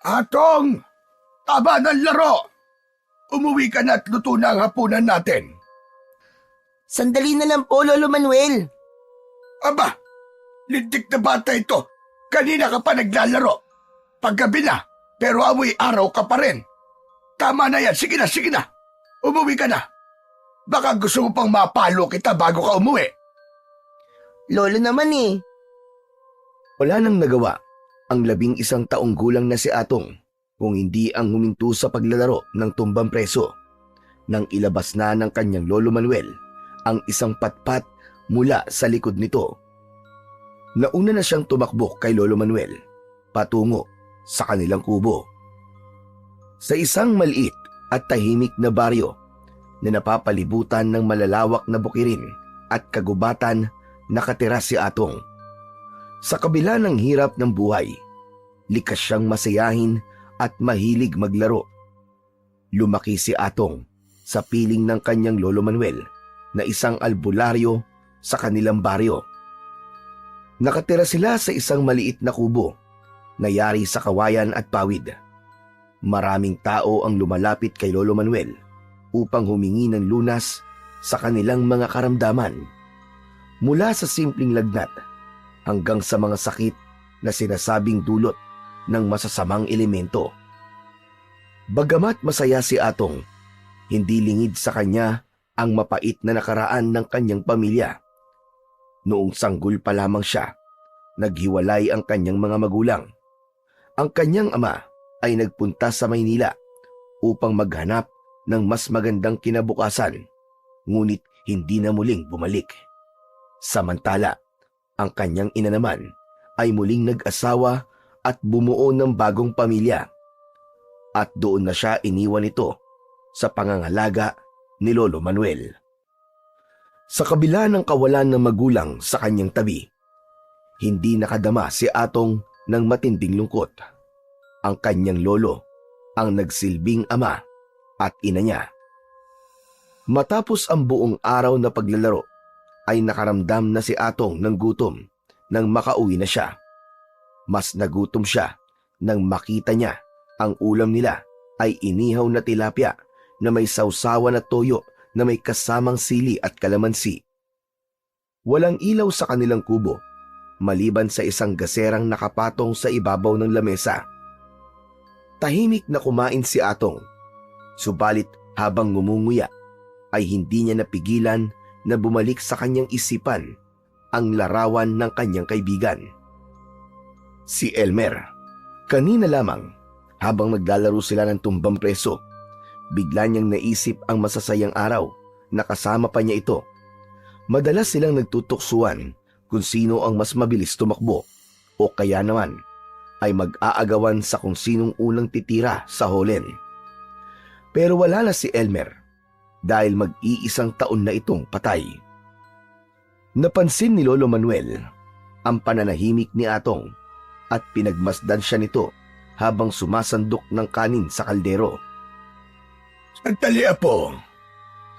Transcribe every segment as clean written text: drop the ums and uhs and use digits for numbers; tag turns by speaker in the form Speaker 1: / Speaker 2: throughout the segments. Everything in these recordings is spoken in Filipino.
Speaker 1: Atong! Tama ng laro! Umuwi ka na at luto na ang hapunan natin.
Speaker 2: Sandali na lang po, Lolo Manuel.
Speaker 1: Aba, lintik na bata ito. Kanina ka pa naglalaro. Paggabi na, pero amoy araw ka pa rin. Tama na yan, sige na, sige na. Umuwi ka na. Baka gusto mo pang mapalo kita bago ka umuwi.
Speaker 2: Lolo naman eh.
Speaker 3: Wala nang nagawa ang 11 taong gulang na si Atong kung hindi ang huminto sa paglalaro ng tumbang preso nang ilabas na ng kanyang Lolo Manuel ang isang patpat mula sa likod nito. Nauna na siyang tumakbo kay Lolo Manuel patungo sa kanilang kubo. Sa isang maliit at tahimik na baryo na napapalibutan ng malalawak na bukirin at kagubatan, nakatira si Atong. Sa kabila ng hirap ng buhay, likas siyang masayahin at mahilig maglaro. Lumaki si Atong sa piling ng kanyang Lolo Manuel na isang albularyo sa kanilang baryo. Nakatira sila sa isang maliit na kubo na yari sa kawayan at pawid. Maraming tao ang lumalapit kay Lolo Manuel upang humingi ng lunas sa kanilang mga karamdaman. Mula sa simpleng lagnat hanggang sa mga sakit na sinasabing dulot ng masasamang elemento. Bagamat masaya si Atong, hindi lingid sa kanya ang mapait na nakaraan ng kanyang pamilya. Noong sanggol pa lamang siya, naghiwalay ang kanyang mga magulang. Ang kanyang ama ay nagpunta sa Maynila upang maghanap ng mas magandang kinabukasan, ngunit hindi na muling bumalik. Samantala, ang kanyang ina naman ay muling nag-asawa at bumuo ng bagong pamilya. At doon na siya iniwan ito sa pangangalaga ni Lolo Manuel. Sa kabila ng kawalan ng magulang sa kanyang tabi, hindi nakadama si Atong ng matinding lungkot. Ang kanyang lolo ang nagsilbing ama at ina niya. Matapos ang buong araw na paglalaro, ay nakaramdam na si Atong ng gutom nang makauwi na siya. Mas nagutom siya nang makita niya ang ulam nila ay inihaw na tilapia na may sawsawan at toyo na may kasamang sili at kalamansi. Walang ilaw sa kanilang kubo, maliban sa isang gaserang nakapatong sa ibabaw ng lamesa. Tahimik na kumain si Atong, subalit habang ngumunguya ay hindi niya napigilan na bumalik sa kanyang isipan ang larawan ng kanyang kaibigan. Si Elmer. Kanina lamang, habang naglalaro sila ng tumbang preso, bigla niyang naisip ang masasayang araw na kasama pa niya ito. Madalas silang nagtutuksuan kung sino ang mas mabilis tumakbo o kaya naman ay mag-aagawan sa kung sinong unang titira sa holen. Pero wala na si Elmer dahil mag-iisang taon na itong patay. Napansin ni Lolo Manuel ang pananahimik ni Atong at pinagmasdan siya nito habang sumasandok ng kanin sa kaldero.
Speaker 1: Sandali, Apo.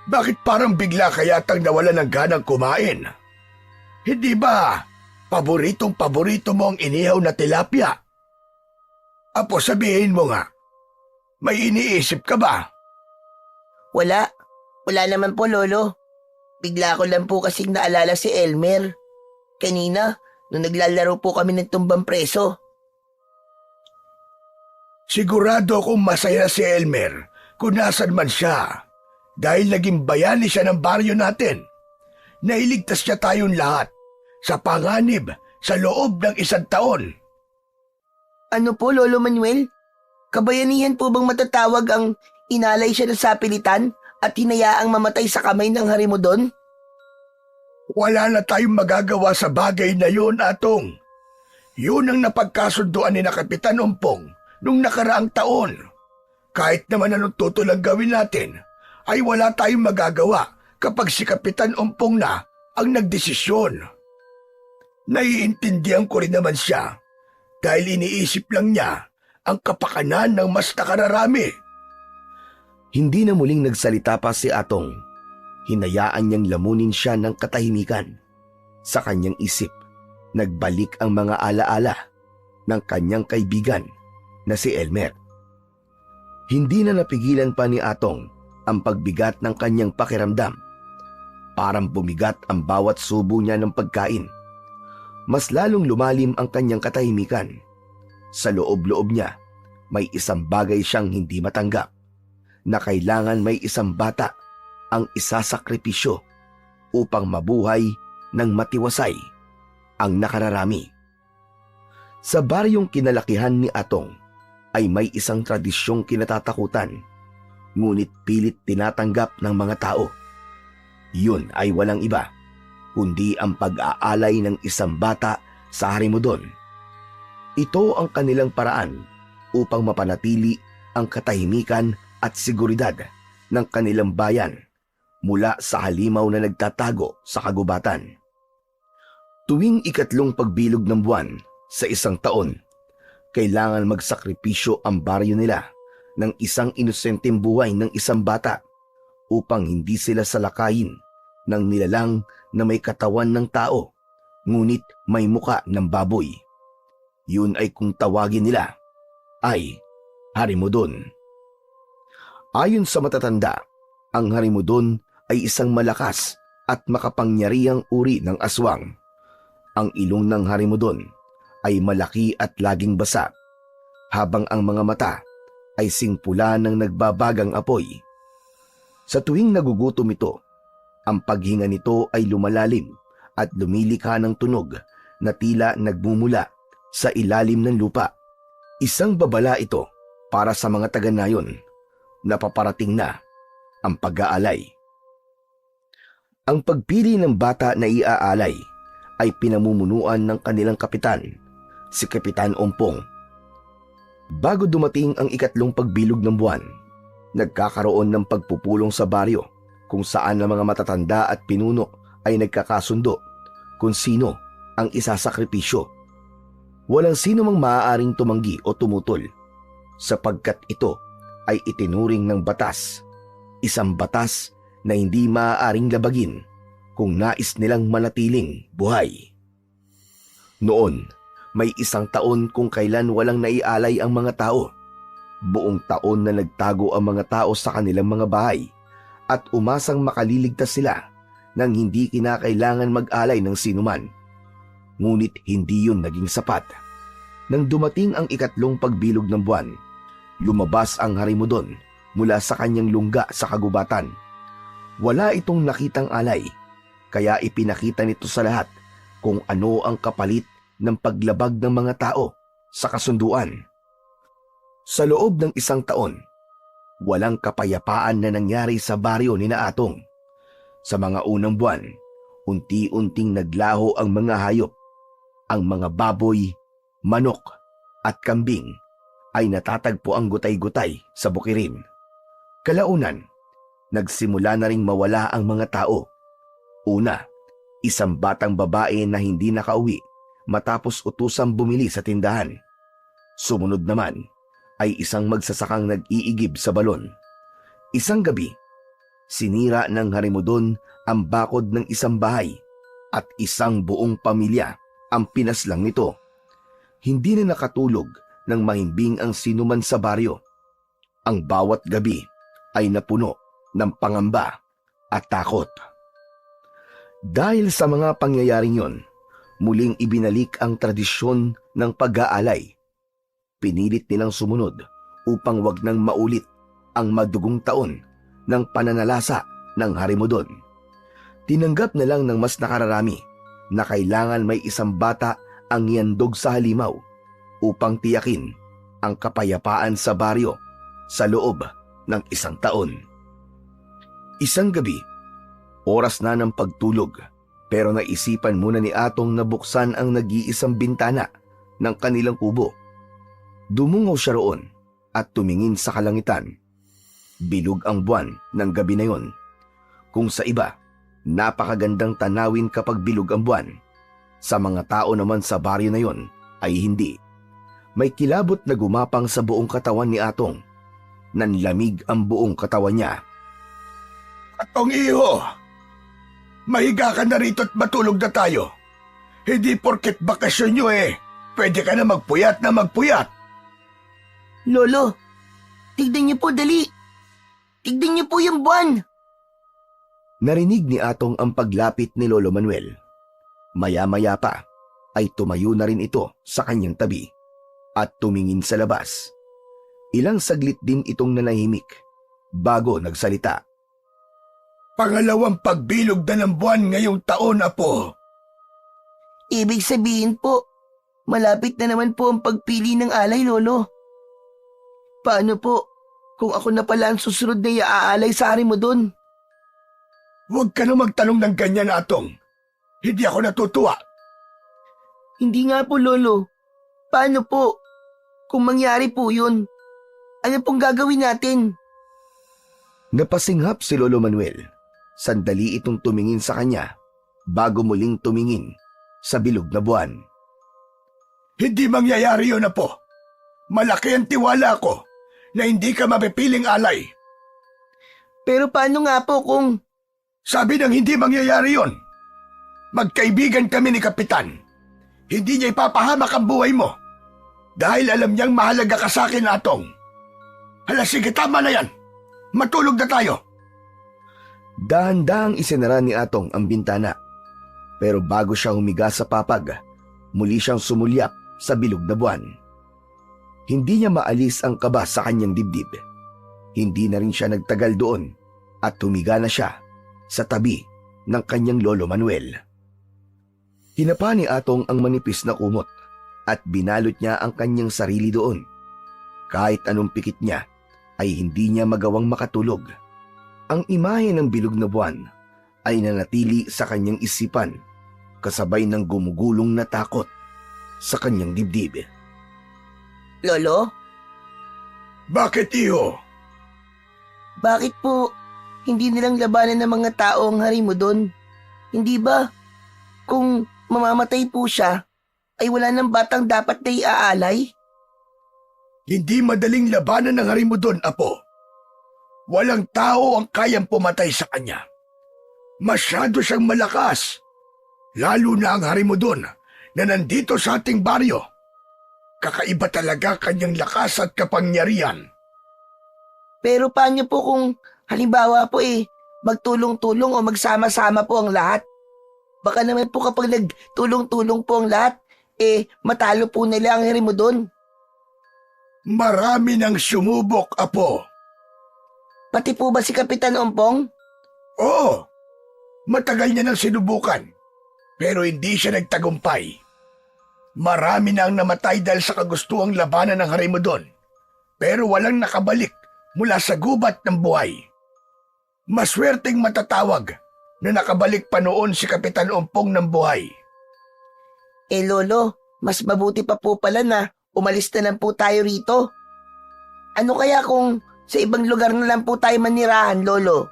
Speaker 1: Bakit parang bigla ka yatang nawala ng ganang kumain? Hindi ba paboritong-paborito mo ang inihaw na tilapia? Apo, sabihin mo nga, may iniisip ka ba?
Speaker 2: Wala. Wala naman po, Lolo. Bigla ko lang po kasing naalala si Elmer. Kanina, nung naglalaro po kami ng tumbang preso.
Speaker 1: Sigurado akong masaya si Elmer kung nasan man siya dahil naging bayani siya ng baryo natin. Nailigtas niya tayong lahat sa panganib sa loob ng 1 taon.
Speaker 2: Ano po, Lolo Manuel? Kabayanihan po bang matatawag ang inalay siya ng sapilitan at hinayaang mamatay sa kamay ng harimodon?
Speaker 1: Wala na tayong magagawa sa bagay na yun, Atong. Yun ang napagkasunduan ni na Kapitan Umpong nung nakaraang taon. Kahit naman anong tutulang gawin natin, ay wala tayong magagawa kapag si Kapitan Umpong na ang nagdesisyon. Naiintindihan ko rin naman siya dahil iniisip lang niya ang kapakanan ng mas nakararami.
Speaker 3: Hindi na muling nagsalita pa si Atong. Hinayaan niyang lamunin siya ng katahimikan. Sa kanyang isip, nagbalik ang mga alaala ng kanyang kaibigan na si Elmer. Hindi na napigilan pa ni Atong ang pagbigat ng kanyang pakiramdam. Parang bumigat ang bawat subo niya ng pagkain. Mas lalong lumalim ang kanyang katahimikan. Sa loob-loob niya, may isang bagay siyang hindi matanggap, na kailangan may isang bata ang isasakripisyo upang mabuhay ng matiwasay ang nakararami. Sa baryong kinalakihan ni Atong ay may isang tradisyong kinatatakutan, ngunit pilit tinatanggap ng mga tao. Yun ay walang iba, kundi ang pag-aalay ng isang bata sa Harimudon. Ito ang kanilang paraan upang mapanatili ang katahimikan at seguridad ng kanilang bayan mula sa halimaw na nagtatago sa kagubatan. Tuwing ikatlong pagbilog ng buwan sa isang taon, kailangan magsakripisyo ang baryo nila ng isang inosenteng buhay ng isang bata upang hindi sila salakayin ng nilalang na may katawan ng tao ngunit may muka ng baboy. Yun ay kung tawagin nila ay Harimudon. Ayon sa matatanda, ang Harimudon ay isang malakas at makapangyarihang uri ng aswang. Ang ilong ng Harimudon ay malaki at laging basa, habang ang mga mata ay singpula ng nagbabagang apoy. Sa tuwing nagugutom ito, ang paghinga nito ay lumalalim at lumilikha ng tunog na tila nagmumula sa ilalim ng lupa. Isang babala ito para sa mga taga-nayon na paparating na ang pag-aalay. Ang pagpili ng bata na iaalay ay pinamumunuan ng kanilang kapitan, si Kapitan Ompong. Bago dumating ang ikatlong pagbilog ng buwan, nagkakaroon ng pagpupulong sa baryo kung saan ang mga matatanda at pinuno ay nagkakasundo kung sino ang isasakripisyo. Walang sino mang maaaring tumanggi o tumutol sapagkat ito ay itinuring ng batas, isang batas na hindi maaaring labagin kung nais nilang manatiling buhay. Noon, may isang taon kung kailan walang naialay ang mga tao. Buong taon na nagtago ang mga tao sa kanilang mga bahay at umasang makaliligtas sila nang hindi kinakailangan mag-alay ng sinuman. Ngunit hindi yun naging sapat. Nang dumating ang ikatlong pagbilog ng buwan, lumabas ang Harimudon mula sa kanyang lungga sa kagubatan. Wala itong nakitang alay, kaya ipinakita nito sa lahat kung ano ang kapalit ng paglabag ng mga tao sa kasunduan. Sa loob ng isang taon, walang kapayapaan na nangyari sa baryo ni Atong. Sa mga unang buwan, unti-unting naglaho ang mga hayop. Ang mga baboy, manok at kambing ay natatagpo ang gutay-gutay sa bukirin. Kalaunan, nagsimula na ring mawala ang mga tao. Una, isang batang babae na hindi nakauwi matapos utusang bumili sa tindahan. Sumunod naman ay isang magsasakang nag-iigib sa balon. Isang gabi, sinira ng Harimudon ang bakod ng isang bahay at isang buong pamilya ang pinaslang nito. Hindi na nakatulog nang mahimbing ang sinuman sa baryo. Ang bawat gabi ay napuno ng pangamba at takot. Dahil sa mga pangyayaring yon, muling ibinalik ang tradisyon ng pag-aalay. Pinilit nilang sumunod upang wag nang maulit ang madugong taon ng pananalasa ng Harimudon. Tinanggap na lang ng mas nakararami na kailangan may isang bata ang iandog sa halimaw upang tiyakin ang kapayapaan sa baryo sa loob ng isang taon. Isang gabi, oras na ng pagtulog, pero naisipan muna ni Atong na buksan ang nag-iisang bintana ng kanilang kubo. Dumungaw siya roon at tumingin sa kalangitan. Bilog ang buwan ng gabi na yon. Kung sa iba, napakagandang tanawin kapag bilog ang buwan. Sa mga tao naman sa baryo na yon ay hindi. May kilabot na gumapang sa buong katawan ni Atong. Nanlamig ang buong katawan niya.
Speaker 1: Atong iho, mahiga ka na rito at matulog na tayo. Hindi porket bakasyon nyo pwede ka na magpuyat na magpuyat.
Speaker 2: Lolo, tignan niyo po dali. Tignan niyo po yung buwan.
Speaker 3: Narinig ni Atong ang paglapit ni Lolo Manuel. Maya-maya pa ay tumayo na rin ito sa kanyang tabi at tumingin sa labas. Ilang saglit din itong nanahimik bago nagsalita.
Speaker 1: Pangalawang pagbilog na ng buwan ngayong taon, Apo.
Speaker 2: Ibig sabihin po, malapit na naman po ang pagpili ng alay, Lolo. Paano po kung ako na pala ang susunod na iaalay sa hari mo doon?
Speaker 1: Huwag ka na magtanong ng ganyan, Atong. Hindi ako natutuwa.
Speaker 2: Hindi nga po, Lolo. Paano po? Kung mangyari po yun, ano pong gagawin natin?
Speaker 3: Napasinghap si Lolo Manuel. Sandali itong tumingin sa kanya bago muling tumingin sa bilog na buwan.
Speaker 1: Hindi mangyayari yun, Apo. Malaki ang tiwala ko na hindi ka mapipiling alay.
Speaker 2: Pero paano nga po kung...
Speaker 1: Sabi ng hindi mangyayari yon. Magkaibigan kami ni Kapitan. Hindi niya ipapahamak ang buhay mo. Dahil alam niyang mahalaga ka sa akin, Atong. Hala, sige, tama na yan. Matulog na tayo.
Speaker 3: Dahan-dahang isinara ni Atong ang bintana. Pero bago siya humiga sa papag, muli siyang sumulyap sa bilog na buwan. Hindi niya maalis ang kaba sa kanyang dibdib. Hindi na rin siya nagtagal doon at humiga na siya sa tabi ng kanyang Lolo Manuel. Hinapa ni Atong ang manipis na kumot at binalot niya ang kanyang sarili doon. Kahit anong pikit niya ay hindi niya magawang makatulog. Ang imahe ng bilog na buwan ay nanatili sa kanyang isipan kasabay ng gumugulong na takot sa kanyang dibdib.
Speaker 2: Lolo,
Speaker 1: Bakit, Iho?
Speaker 2: bakit po hindi nilang labanan ng mga tao ang hari mo doon? Hindi ba? Kung mamamatay po siya, ay wala ng batang dapat na iaalay?
Speaker 1: Hindi madaling labanan ng hari mo doon, Apo. Walang tao ang kayang pumatay sa kanya. Masyado siyang malakas. Lalo na ang hari mo doon na nandito sa ating baryo. Kakaiba talaga kanyang lakas at kapangyarihan.
Speaker 2: Pero paano po kung halimbawa po magtulong-tulong o magsama-sama po ang lahat? Baka naman po kapag nagtulong-tulong po ang lahat, matalo po nila ang hari mo doon.
Speaker 1: Marami nang sumubok, Apo.
Speaker 2: Pati po ba si Kapitan Ompong?
Speaker 1: Oo, matagal niya nang sinubukan, pero hindi siya nagtagumpay. Marami na ang namatay dahil sa kagustuang labanan ng hari mo doon, pero walang nakabalik mula sa gubat ng buhay. Maswerteng matatawag na nakabalik pa noon si Kapitan Ompong ng buhay.
Speaker 2: Lolo, mas mabuti pa po pala na umalis na lang po tayo rito. Ano kaya kung sa ibang lugar na lang po tayo manirahan, Lolo?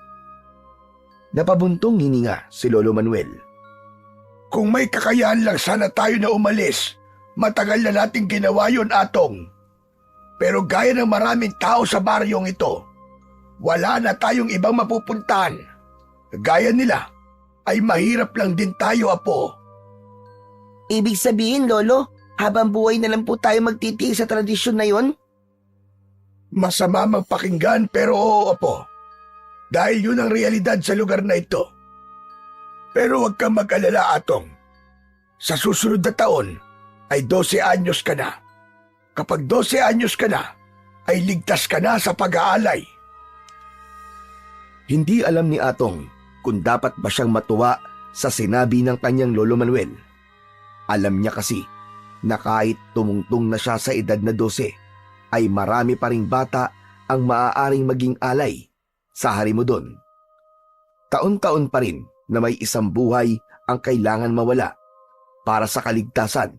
Speaker 3: Napabuntong hininga si Lolo Manuel.
Speaker 1: Kung may kakayahan lang sana tayo na umalis, matagal na nating ginawa yun, Atong. Pero gaya ng maraming tao sa baryong ito, wala na tayong ibang mapupuntahan. Gaya nila, ay mahirap lang din tayo, Apo.
Speaker 2: Ibig sabihin, Lolo, habang buhay na lang po tayo magtitiis sa tradisyon na yon?
Speaker 1: Masama magpakinggan pero oo, Apo. Dahil yun ang realidad sa lugar na ito. Pero huwag kang mag-alala, Atong. Sa susunod na taon ay 12 anyos ka na. Kapag 12 anyos ka na, ay ligtas ka na sa pag-aalay.
Speaker 3: Hindi alam ni Atong kung dapat ba siyang matuwa sa sinabi ng kanyang Lolo Manuel. Alam niya kasi na kahit tumungtong na siya sa edad na 12, ay marami pa ring bata ang maaaring maging alay sa hari mo doon. Taon-taon pa rin na may isang buhay ang kailangan mawala para sa kaligtasan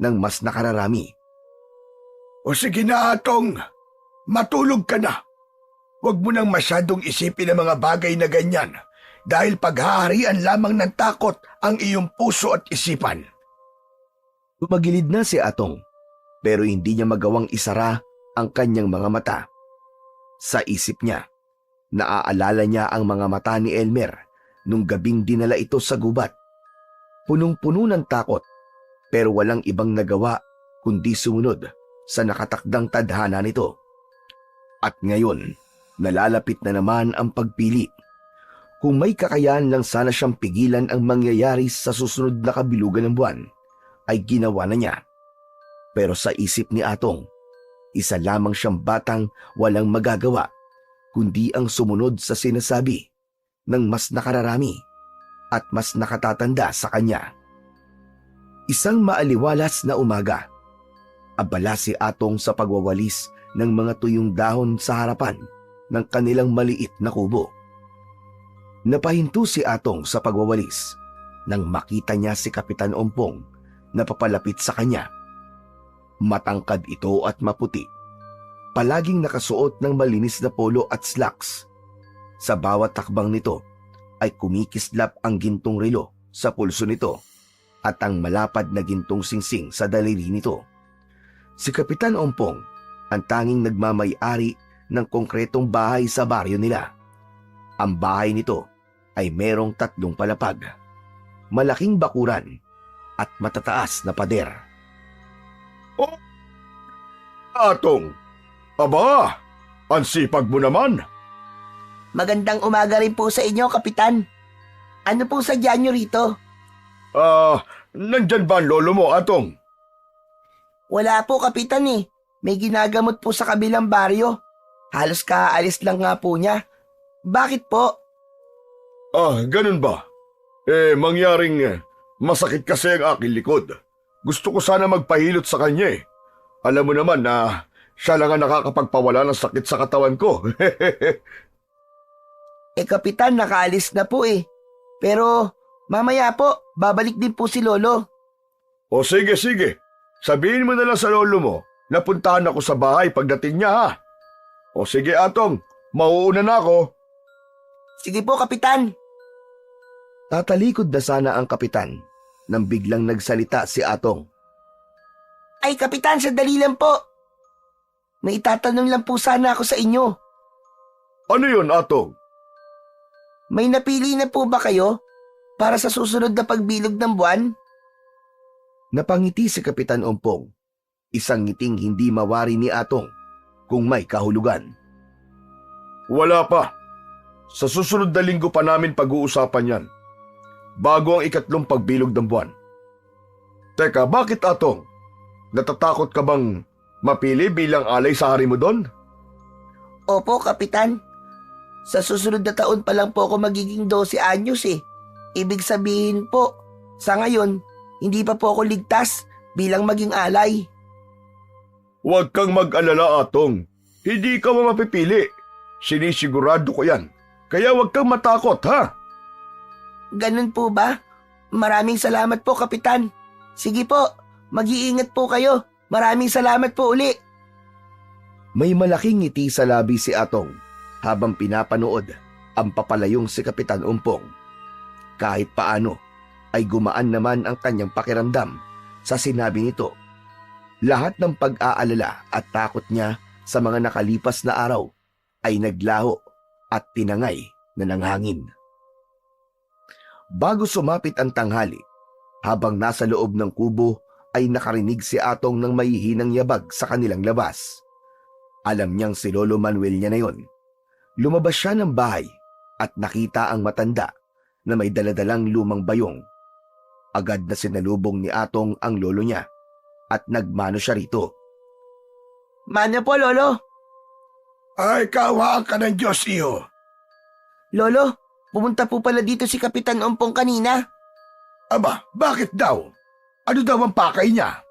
Speaker 3: ng mas nakararami.
Speaker 1: O sige na, Atong. Matulog ka na. Huwag mo nang masyadong isipin ang mga bagay na ganyan dahil paghaharian lamang ng takot ang iyong puso at isipan.
Speaker 3: Tumagilid na si Atong pero hindi niya magawang isara ang kanyang mga mata. Sa isip niya, naaalala niya ang mga mata ni Elmer nung gabing dinala ito sa gubat. Punong-puno ng takot pero walang ibang nagawa kundi sumunod sa nakatakdang tadhana nito. At ngayon, nalalapit na naman ang pagpili. Kung may kakayahan lang sana siyang pigilan ang mangyayari sa susunod na kabilugan ng buwan, ay ginawa na niya. Pero sa isip ni Atong, isa lamang siyang batang walang magagawa, kundi ang sumunod sa sinasabi ng mas nakararami at mas nakatatanda sa kanya. Isang maaliwalas na umaga, abala si Atong sa pagwawalis ng mga tuyong dahon sa harapan ng kanilang maliit na kubo. Napahinto si Atong sa pagwawalis nang makita niya si Kapitan Ompong na papalapit sa kanya. Matangkad ito at maputi. Palaging nakasuot ng malinis na polo at slacks. Sa bawat takbang nito ay kumikislap ang gintong relo sa pulso nito at ang malapad na gintong singsing sa daliri nito. Si Kapitan Ompong ang tanging nagmamay-ari ng konkretong bahay sa baryo nila. Ang bahay nito ay merong 3 palapag, malaking bakuran at matataas na pader.
Speaker 1: Oh, Atong! Aba, ang sipag mo naman!
Speaker 2: Magandang umaga rin po sa inyo, Kapitan. Ano pong sadya nyo rito?
Speaker 1: Nandyan ba ang lolo mo, Atong?
Speaker 2: Wala po, Kapitan eh. May ginagamot po sa kabilang baryo. Halos kaalis lang nga po niya. Bakit po?
Speaker 1: Ganun ba? Mangyaring masakit kasi ang aking likod. Gusto ko sana magpahilot sa kanya eh. Alam mo naman na siya lang ang nakakapagpawala ng sakit sa katawan ko.
Speaker 2: Kapitan, nakaalis na po eh. Pero mamaya po, babalik din po si Lolo.
Speaker 1: O sige. Sabihin mo na lang sa lolo mo na puntahan ako sa bahay pagdating niya ha. O sige Atong, mauuna na ako.
Speaker 2: Sige po, Kapitan.
Speaker 3: Tatalikod na sana ang kapitan nang biglang nagsalita si Atong.
Speaker 2: Ay, Kapitan, sandali lang po. May itatanong lang po sana ako sa inyo.
Speaker 1: Ano yun, Atong?
Speaker 2: May napili na po ba kayo para sa susunod na pagbilog ng buwan?
Speaker 3: Napangiti si Kapitan Ompong, isang ngiting hindi mawari ni Atong kung may kahulugan.
Speaker 1: Wala pa. Sa susunod na linggo pa namin pag-uusapan yan. Bago ang 3 pagbilog ng buwan. Teka, bakit Atong? Natatakot ka bang mapili bilang alay sa hari mo doon?
Speaker 2: Opo, Kapitan. Sa susunod na taon pa lang po ako magiging 12 anyos eh. Ibig sabihin po, sa ngayon, hindi pa po ako ligtas bilang maging alay.
Speaker 1: Huwag kang mag-alala, Atong. Hindi ka mapipili. Sinisigurado ko yan. Kaya huwag kang matakot, ha?
Speaker 2: Ganun po ba? Maraming salamat po, Kapitan. Sige po, mag-iingat po kayo. Maraming salamat po uli.
Speaker 3: May malaking ngiti sa labi si Atong habang pinapanood ang papalayong si Kapitan Ompong. Kahit paano ay gumaan naman ang kanyang pakiramdam sa sinabi nito. Lahat ng pag-aalala at takot niya sa mga nakalipas na araw ay naglaho at tinangay na ng hangin. Bago sumapit ang tanghali, habang nasa loob ng kubo ay nakarinig si Atong ng mahihinang yabag sa kanilang labas. Alam niyang si Lolo Manuel niya na yon. Lumabas siya ng bahay at nakita ang matanda na may daladalang lumang bayong. Agad na sinalubong ni Atong ang lolo niya at nagmano siya rito.
Speaker 2: Mano po, Lolo.
Speaker 1: Ay, kawaan ka ng Diyos, iho.
Speaker 2: Lolo, pumunta po pala dito si Kapitan Ompong kanina.
Speaker 1: Aba, bakit daw? Ano daw ang pakay niya?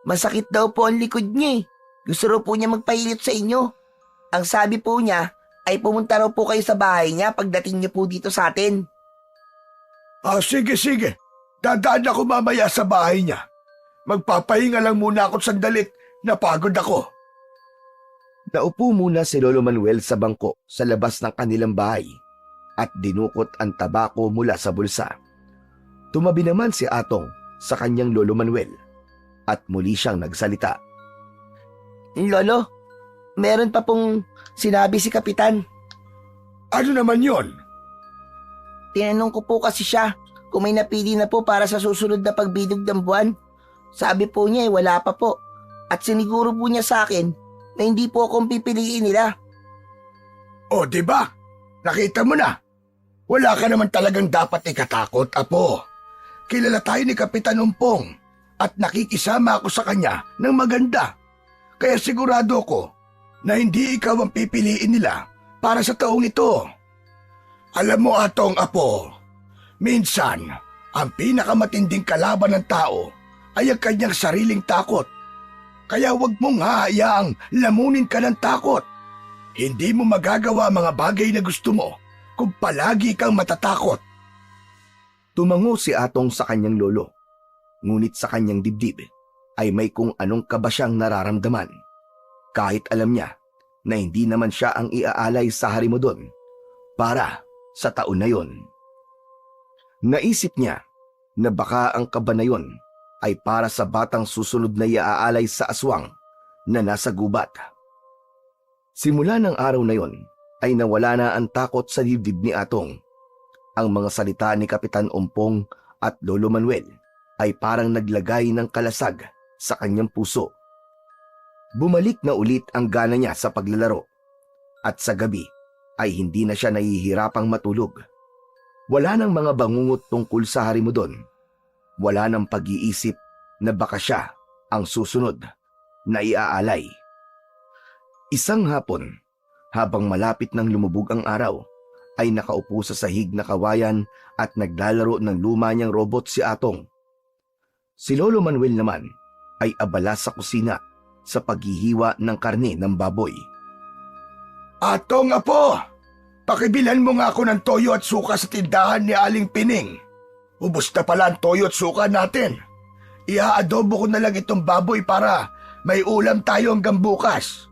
Speaker 2: Masakit daw po ang likod niya eh. Gusto raw po niya magpahilit sa inyo. Ang sabi po niya ay pumunta raw po kayo sa bahay niya pagdating niyo po dito sa atin.
Speaker 1: Sige. Dadaan ako mamaya sa bahay niya. Magpapahinga lang muna ako sandalit. Napagod ako.
Speaker 3: Naupo muna si Lolo Manuel sa bangko sa labas ng kanilang bahay at dinukot ang tabako mula sa bulsa. Tumabi naman si Atong sa kanyang Lolo Manuel at muli siyang nagsalita.
Speaker 2: Lolo, meron pa pong sinabi si Kapitan.
Speaker 1: Ano naman yon?
Speaker 2: Tinanong ko po kasi siya kung may napili na po para sa susunod na pagbilog ng buwan. Sabi po niya wala pa po. At siniguro po niya sa akin na hindi po akong pipiliin nila.
Speaker 1: O, di ba? Nakita mo na. Wala ka naman talagang dapat ikatakot, Apo. Kilala tayo ni Kapitan Umpong at nakikisama ako sa kanya ng maganda. Kaya sigurado ko na hindi ikaw ang pipiliin nila para sa taong ito. Alam mo, Atong Apo, minsan ang pinakamatinding kalaban ng tao ay ang kanyang sariling takot. Kaya huwag mong hahayaang lamunin ka ng takot. Hindi mo magagawa mga bagay na gusto mo kung palagi kang matatakot.
Speaker 3: Tumango si Atong sa kanyang lolo. Ngunit sa kanyang dibdib ay may kung anong kaba siyang nararamdaman. Kahit alam niya na hindi naman siya ang iaalay sa Harimudon para sa taon na yon. Naisip niya na baka ang kaba na yon ay para sa batang susunod na iaalay sa aswang na nasa gubat. Simula ng araw na yon ay nawala na ang takot sa dibdib ni Atong. Ang mga salita ni Kapitan Umpong at Lolo Manuel ay parang naglagay ng kalasag sa kanyang puso. Bumalik na ulit ang gana niya sa paglalaro at sa gabi ay hindi na siya nahihirapang matulog. Wala nang mga bangungot tungkol sa Harimudon. Wala nang pag-iisip na baka siya ang susunod na iaalay. Isang hapon, habang malapit nang lumubog ang araw, ay nakaupo sa sahig na kawayan at naglalaro ng luma niyang robot si Atong. Si Lolo Manuel naman ay abala sa kusina sa paghihiwa ng karne ng baboy.
Speaker 1: Atong Apo, pakibilan mo nga ako ng toyo at suka sa tindahan ni Aling Pining. Ubus na pala ang toyo at suka natin. Iaadobo ko na lang itong baboy para may ulam tayo hanggang bukas.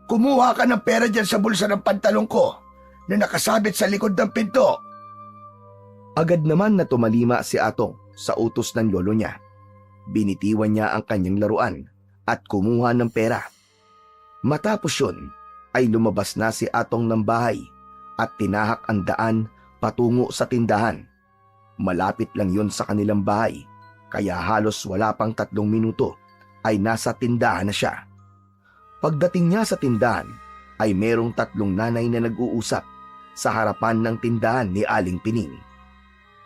Speaker 1: Kumuha ka ng pera dyan sa bulsa ng pantalong ko na nakasabit sa likod ng pinto.
Speaker 3: Agad naman na tumalima si Atong sa utos ng lolo niya. Binitiwan niya ang kanyang laruan at kumuha ng pera. Matapos yun ay lumabas na si Atong ng bahay at tinahak ang daan patungo sa tindahan. Malapit lang yun sa kanilang bahay, kaya halos wala pang 3 minuto ay nasa tindahan na siya. Pagdating niya sa tindahan ay merong 3 nanay na nag-uusap sa harapan ng tindahan ni Aling Pining.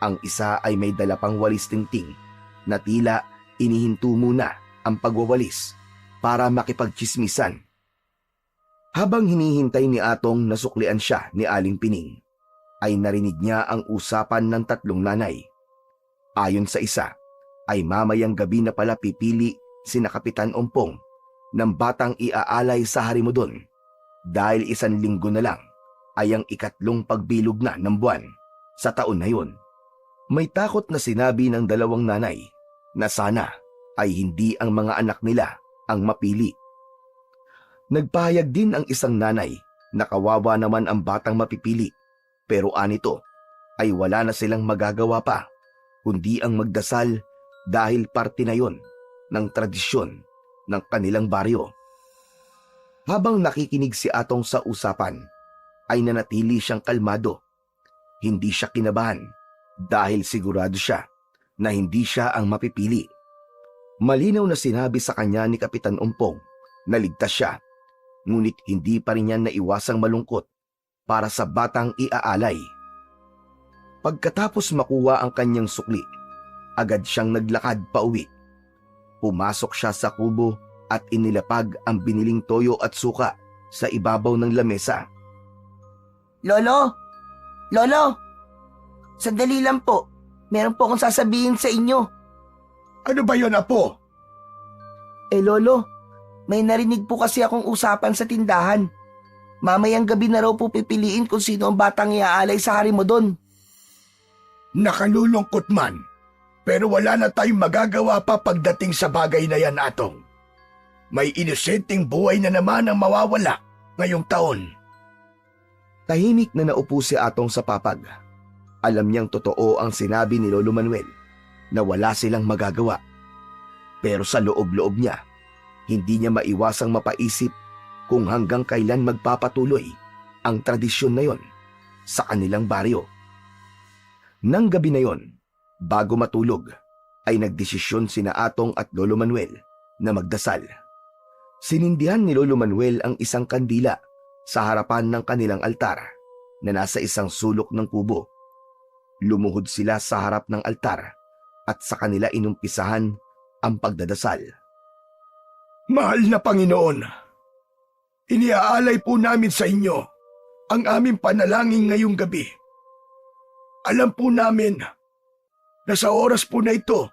Speaker 3: Ang isa ay may dala pang walis tingting na tila inihinto muna ang pagwawalis para makipagtsismisan. Habang hinihintay ni Atong na suklian siya ni Aling Pining, ay narinig niya ang usapan ng 3 nanay. Ayon sa isa, ay mamayang gabi na pala pipili sina Kapitan Umpong ng batang iaalay sa Harimudon dahil 1 linggo na lang ay ang 2 pagbilog na ng buwan sa taon na yun. May takot na sinabi ng 2 nanay na sana ay hindi ang mga anak nila ang mapili. Nagpahayag din ang isang nanay na kawawa naman ang batang mapipili, pero anito ay wala na silang magagawa pa kundi ang magdasal dahil parte na yon ng tradisyon ng kanilang baryo. Habang nakikinig si Atong sa usapan, ay nanatili siyang kalmado. Hindi siya kinabahan dahil sigurado siya na hindi siya ang mapipili. Malinaw na sinabi sa kanya ni Kapitan Umpong na ligtas siya, ngunit hindi pa rin niya naiwasang malungkot para sa batang iaalay. Pagkatapos makuha ang kanyang sukli, agad siyang naglakad pauwi. Pumasok siya sa kubo at inilapag ang biniling toyo at suka sa ibabaw ng lamesa.
Speaker 2: Lolo! Lolo! Sandali lang po. Meron po akong sasabihin sa inyo.
Speaker 1: Ano ba yon, Apo?
Speaker 2: Lolo, may narinig po kasi akong usapan sa tindahan. Mamayang gabi na raw po pipiliin kung sino ang batang iaalay sa Harimudon.
Speaker 1: Nakalulungkot man, pero wala na tayong magagawa pa pagdating sa bagay na yan, Atong. May inosenteng buhay na naman ang mawawala ngayong taon.
Speaker 3: Tahimik na naupo si Atong sa papag. Alam niyang totoo ang sinabi ni Lolo Manuel na wala silang magagawa. Pero sa loob-loob niya, hindi niya maiwasang mapaisip kung hanggang kailan magpapatuloy ang tradisyon na yon sa kanilang baryo. Nang gabi na yon, bago matulog, ay nagdesisyon sina Atong at Lolo Manuel na magdasal. Sinindihan ni Lolo Manuel ang isang kandila sa harapan ng kanilang altar na nasa isang sulok ng kubo. Lumuhod sila sa harap ng altar at sa kanila inumpisahan ang pagdadasal.
Speaker 1: Mahal na Panginoon, iniaalay po namin sa inyo ang aming panalangin ngayong gabi. Alam po namin na sa oras po na ito,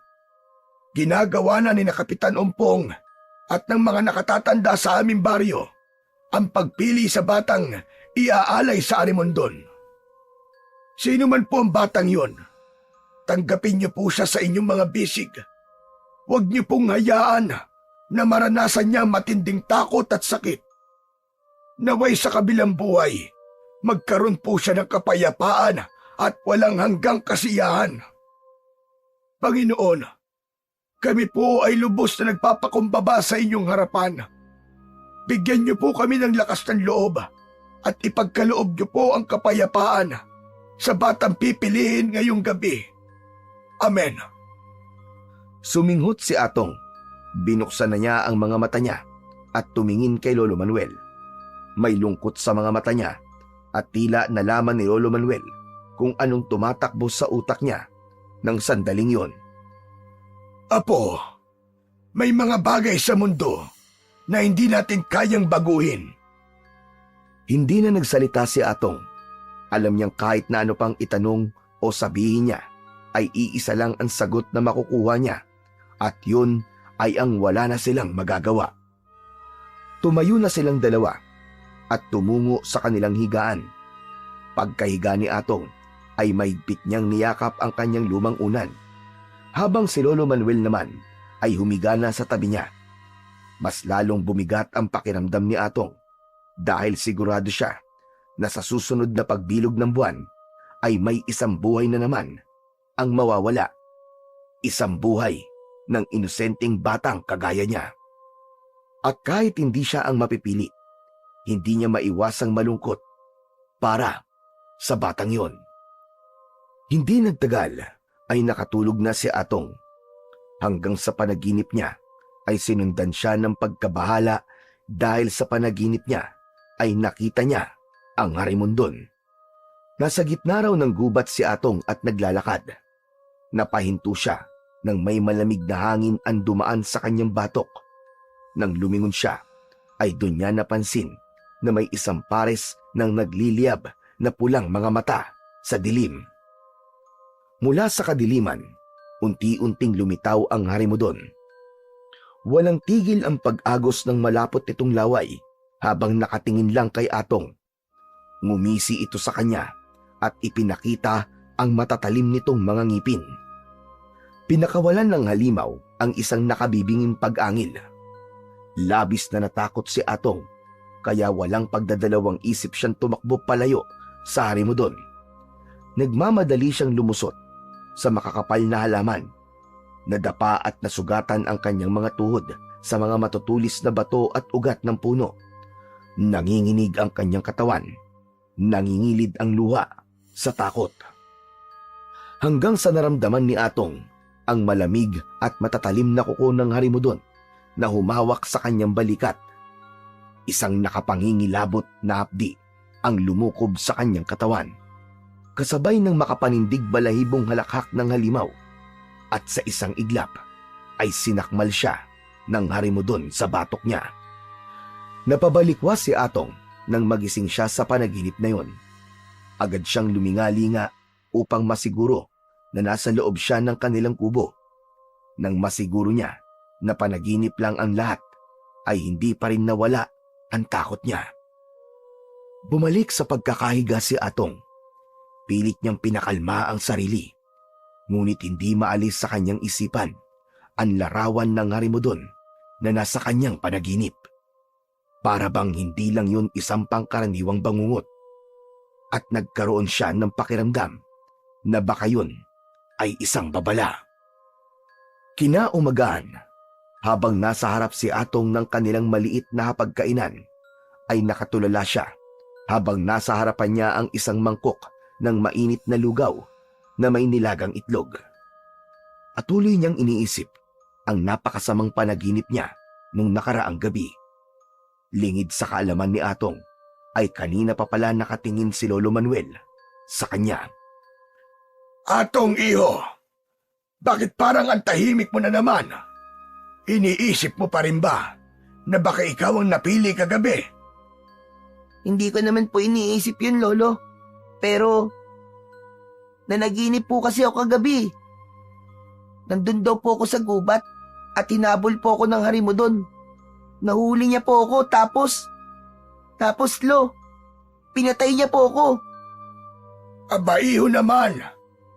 Speaker 1: ginagawa na ni Kapitan Ompong at ng mga nakatatanda sa aming baryo ang pagpili sa batang iaalay sa Arimondon. Sino man po ang batang yon, tanggapin niyo po siya sa inyong mga bisig. Huwag niyo pong hayaan na maranasan niya matinding takot at sakit. Naway sa kabilang buhay, magkaroon po siya ng kapayapaan at walang hanggang kasiyahan. Panginoon, kami po ay lubos na nagpapakumbaba sa inyong harapan. Bigyan niyo po kami ng lakas ng loob at ipagkaloob niyo po ang kapayapaan sa batang pipiliin ngayong gabi. Amen.
Speaker 3: Suminghot si Atong. Binuksan na niya ang mga mata niya at tumingin kay Lolo Manuel. May lungkot sa mga mata niya at tila nalaman ni Lolo Manuel kung anong tumatakbo sa utak niya ng sandaling yon.
Speaker 1: Apo, may mga bagay sa mundo na hindi natin kayang baguhin.
Speaker 3: Hindi na nagsalita si Atong. Alam niyang kahit na ano pang itanong o sabihin niya ay iisa lang ang sagot na makukuha niya at yun ay ang wala na silang magagawa. Tumayo na silang dalawa at tumungo sa kanilang higaan. Pagkahiga ni Atong ay mahigpit niyang niyakap ang kanyang lumang unan, habang si Lolo Manuel naman ay humiga na sa tabi niya. Mas lalong bumigat ang pakiramdam ni Atong dahil sigurado siya na sa susunod na pagbilog ng buwan ay may isang buhay na naman ang mawawala. Isang buhay ng inosenteng batang kagaya niya. At kahit hindi siya ang mapipili, hindi niya maiwasang malungkot para sa batang yon. Hindi nagtagal ay nakatulog na si Atong. Hanggang sa panaginip niya ay sinundan siya ng pagkabahala dahil sa panaginip niya ay nakita niya ang Arimondon. Nasa gitna raw ng gubat si Atong at naglalakad. Napahinto siya nang may malamig na hangin ang dumaan sa kanyang batok. Nang lumingon siya, ay doon niya napansin na may isang pares ng nagliliyab na pulang mga mata sa dilim. Mula sa kadiliman, unti-unting lumitaw ang Harimondon. Walang tigil ang pag-agos ng malapot nitong laway habang nakatingin lang kay Atong. Ngumisi ito sa kanya at ipinakita ang matatalim nitong mga ngipin. Pinakawalan ng halimaw ang isang nakabibinging pag-angil. Labis na natakot si Atong, kaya walang pagdadalawang isip siyang tumakbo palayo sa Harimondon. Nagmamadali siyang lumusot sa makakapal na halaman. Nadapa at nasugatan ang kanyang mga tuhod sa mga matutulis na bato at ugat ng puno. Nanginginig ang kanyang katawan. Nangingilid ang luha sa takot. Hanggang sa naramdaman ni Atong ang malamig at matatalim na kuko ng Harimondon na humawak sa kanyang balikat. Isang nakapangingilabot na hapdi ang lumukob sa kanyang katawan, kasabay ng makapanindig balahibong halakhak ng halimaw, at sa isang iglap ay sinakmal siya ng Harimondon sa batok niya. Napabalikwas si Atong nang magising siya sa panaginip na yon. Agad siyang lumingalinga upang masiguro na nasa loob siya ng kanilang kubo. Nang masiguro niya na panaginip lang ang lahat, ay hindi pa rin nawala ang takot niya. Bumalik sa pagkakahiga si Atong. Pilit niyang pinakalma ang sarili. Ngunit hindi maalis sa kanyang isipan ang larawan ng Harimondon na nasa kanyang panaginip. Para bang hindi lang yun isang pangkaraniwang bangungot, at nagkaroon siya ng pakiramdam na baka yun ay isang babala. Kinaumagahan, habang nasa harap si Atong ng kanilang maliit na hapagkainan, ay nakatulala siya habang nasa harapan niya ang isang mangkok ng mainit na lugaw na may nilagang itlog. At tuloy niyang iniisip ang napakasamang panaginip niya nung nakaraang gabi. Lingid sa kaalaman ni Atong ay kanina pa pala nakatingin si Lolo Manuel sa kanya.
Speaker 1: Atong iho, bakit parang ang tahimik mo na naman? Iniisip mo pa rin ba na baka ikaw ang napili kagabi?
Speaker 2: Hindi ko naman po iniisip yun, Lolo. Pero, nanaginip po kasi ako kagabi. Nandun daw po ako sa gubat at hinabol po ako ng harimo doon. Nahuli niya po ako tapos Lo, pinatay niya po ako.
Speaker 1: Aba iho naman,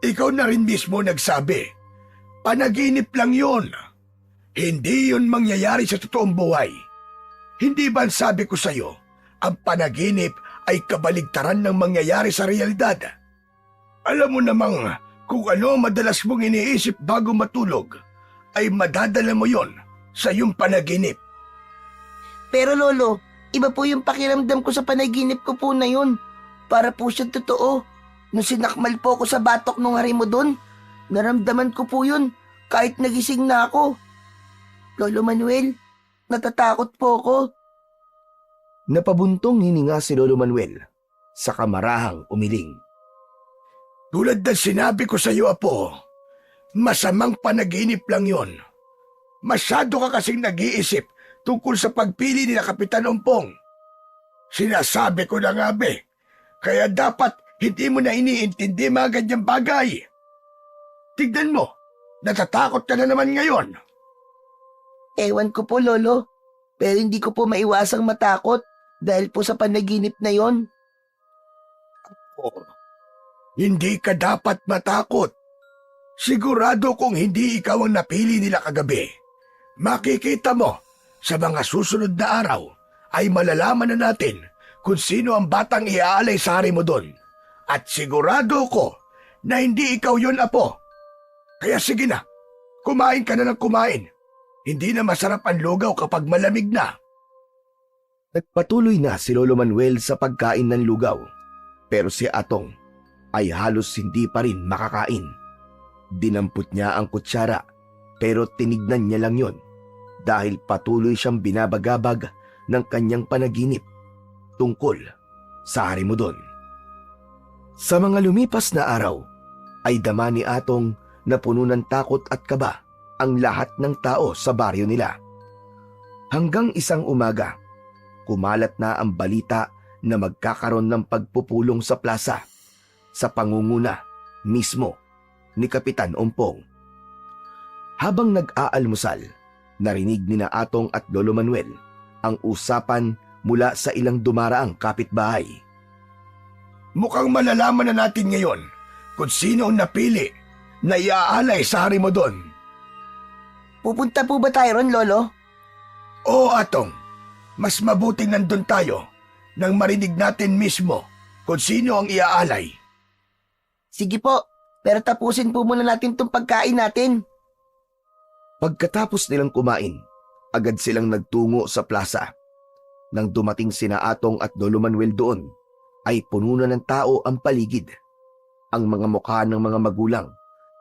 Speaker 1: ikaw na rin mismo nagsabi. Panaginip lang yun. Hindi yun mangyayari sa totoong buhay. Hindi ba ang sabi ko sa'yo, ang panaginip ay kabaligtaran ng mangyayari sa realidad? Alam mo namang kung ano madalas mong iniisip bago matulog, ay madadala mo yon sa iyong panaginip.
Speaker 2: Pero Lolo, iba po yung pakiramdam ko sa panaginip ko po na yun. Para po siya totoo. Nung sinakmal po ako sa batok ng harimo doon, naramdaman ko po yun kahit nagising na ako. Lolo Manuel, natatakot po ako.
Speaker 3: Napabuntong hininga si Lolo Manuel sa kamarahang umiling.
Speaker 1: Tulad ng sinabi ko sa iyo, Apo, masamang panaginip lang yon. Masyado ka kasing nag-iisip tungkol sa pagpili ni na Kapitan Ompong. Sinasabi ko na nga kaya dapat hindi mo na iniintindi mga ganyang bagay. Tignan mo, natatakot ka na naman ngayon.
Speaker 2: Ewan ko po, Lolo. Pero hindi ko po maiwasang matakot dahil po sa panaginip na yon.
Speaker 1: Hindi ka dapat matakot. Sigurado kung hindi ikaw ang napili nila kagabi, makikita mo sa mga susunod na araw ay malalaman na natin kung sino ang batang iaalay sa harimo doon. At sigurado ko na hindi ikaw yun, Apo. Kaya sige na, kumain ka na ng kumain. Hindi na masarap ang lugaw kapag malamig na.
Speaker 3: Nagpatuloy na si Lolo Manuel sa pagkain ng lugaw, pero si Atong ay halos hindi pa rin makakain. Dinampot niya ang kutsara pero tinignan niya lang yon dahil patuloy siyang binabagabag ng kanyang panaginip tungkol sa harimo doon. Sa mga lumipas na araw ay dama ni Atong na puno ng takot at kaba ang lahat ng tao sa baryo nila. Hanggang isang umaga, kumalat na ang balita na magkakaroon ng pagpupulong sa plaza sa pangunguna mismo ni Kapitan Ompong. Habang nag-aalmusal, narinig ni na Atong at Lolo Manuel ang usapan mula sa ilang dumaraang kapitbahay.
Speaker 1: Mukhang malalaman na natin ngayon kung sino ang napili na iaalay sa harimo doon.
Speaker 2: Pupunta po ba tayo ron, Lolo?
Speaker 1: Oo, Atong. Mas mabuting nandun tayo nang marinig natin mismo kung sino ang iaalay.
Speaker 2: Sige po, pero tapusin po muna natin tong pagkain natin.
Speaker 3: Pagkatapos nilang kumain, agad silang nagtungo sa plaza. Nang dumating sina Atong at Lolo Manuel doon, ay puno na ng tao ang paligid. Ang mga mukha ng mga magulang